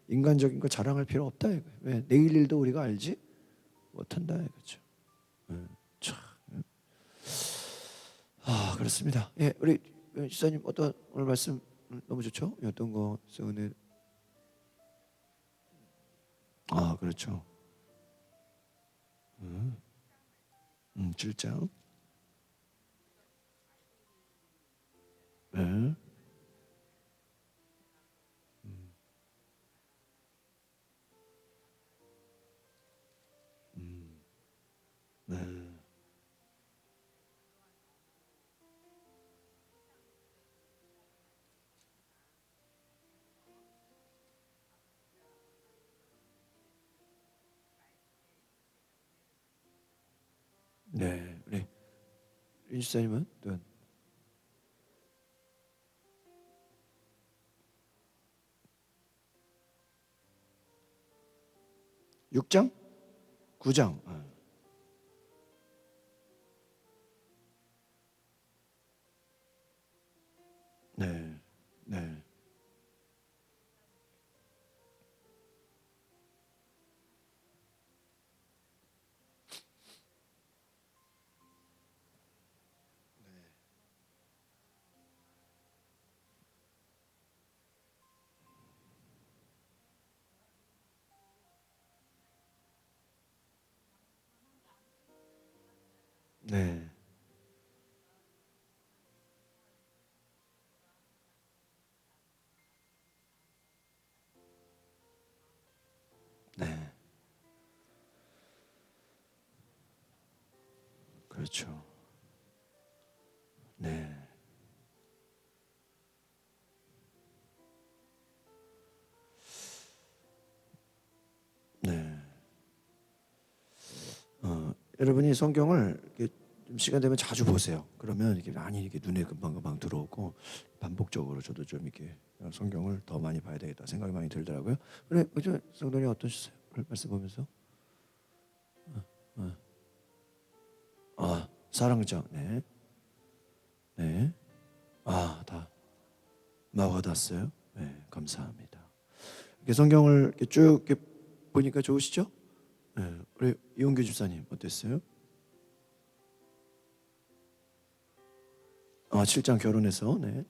인간적인 거 자랑할 필요 없다 이거. 왜? 내일 일도 우리가 알지 못한다 이거죠. 참. 그렇습니다. 예, 우리 지사님 어떤 오늘 말씀 너무 좋죠? 어떤 거 오늘 그렇죠. 7장. 네. 네. 네. 우리 윤지사님은 또 6장? 9장. 네. 네. 네. 네. 그렇죠. 네. 네. 여러분이 성경을 이렇게 좀 시간 되면 자주 보세요. 그러면 이게 많이 이렇게 눈에 금방금방 들어오고 반복적으로 저도 좀 이렇게 성경을 더 많이 봐야 되겠다 생각이 많이 들더라고요. 그래, 그죠? 성도님 어떠셨어요? 말씀 보면서? 사랑장, 네, 네, 다 와닿았어요. 네, 감사합니다. 이렇게 성경을 이렇게 쭉 이렇게 보니까 좋으시죠? 네, 우리 이용규 집사님 어땠어요? 7장 결혼해서, 네.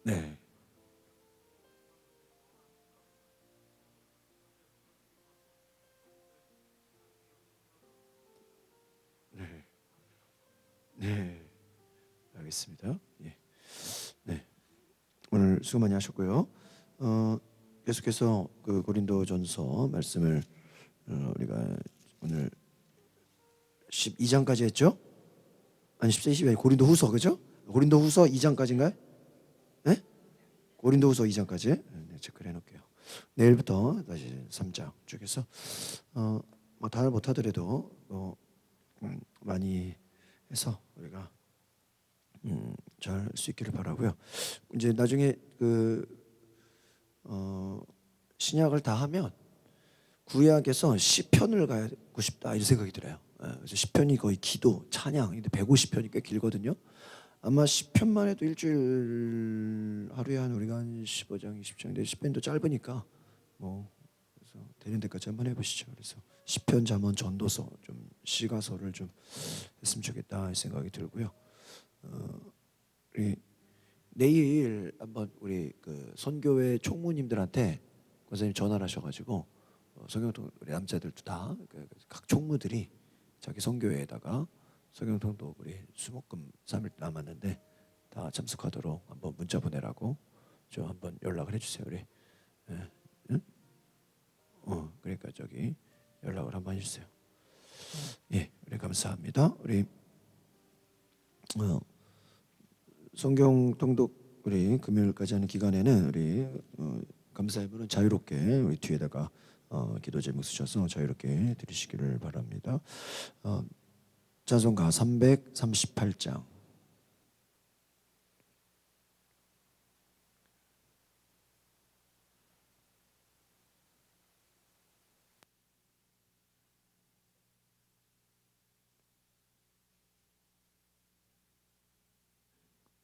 네. 네. 네. 알겠습니다. 예. 네. 오늘 수고 많이 하셨고요. 계속해서 그 고린도전서 말씀을 우리가 오늘 12장까지 했죠? 아니 14, 12 고린도후서 그죠? 고린도후서 2장까지인가요? 네? 고린도후서 2장까지 네, 체크를 해놓을게요. 내일부터 다시 3장 쭉 해서 뭐 다 못하더라도 많이 해서 우리가 잘 할 수 있기를 바라고요. 이제 나중에 신약을 다 하면 구약에서 시편을 가고 싶다 이런 생각이 들어요. 그래서 시편이 거의 기도, 찬양, 근데 150편이 꽤 길거든요. 아마 시편만 해도 일주일 하루에 한 우리가 한 15장, 20장, 근데 시편도 짧으니까 뭐 그래서 되는 데까지 한번 해보시죠. 그래서 시편, 잠언, 전도서 좀 시가서를 좀 했으면 좋겠다 생각이 들고요. 우리 내일 한번 우리 그 선교회 총무님들한테 권사님 전화를 하셔가지고 성경통 우리 남자들도 다 각 총무들이 자기 선교회에다가 성경통도 우리 수목금 3일 남았는데 다 참석하도록 한번 문자 보내라고 저 한번 연락을 해주세요. 우리 응? 그러니까 저기 연락을 한번 해주세요. 예, 우리 감사합니다. 우리 성경 통독 우리 금요일까지 하는 기간에는 우리 감사의문은 자유롭게 우리 뒤에다가 기도 제목 쓰셔서 자유롭게 드리시기를 바랍니다. 찬송가 338장.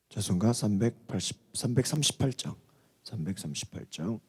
찬송가 338장. 338장.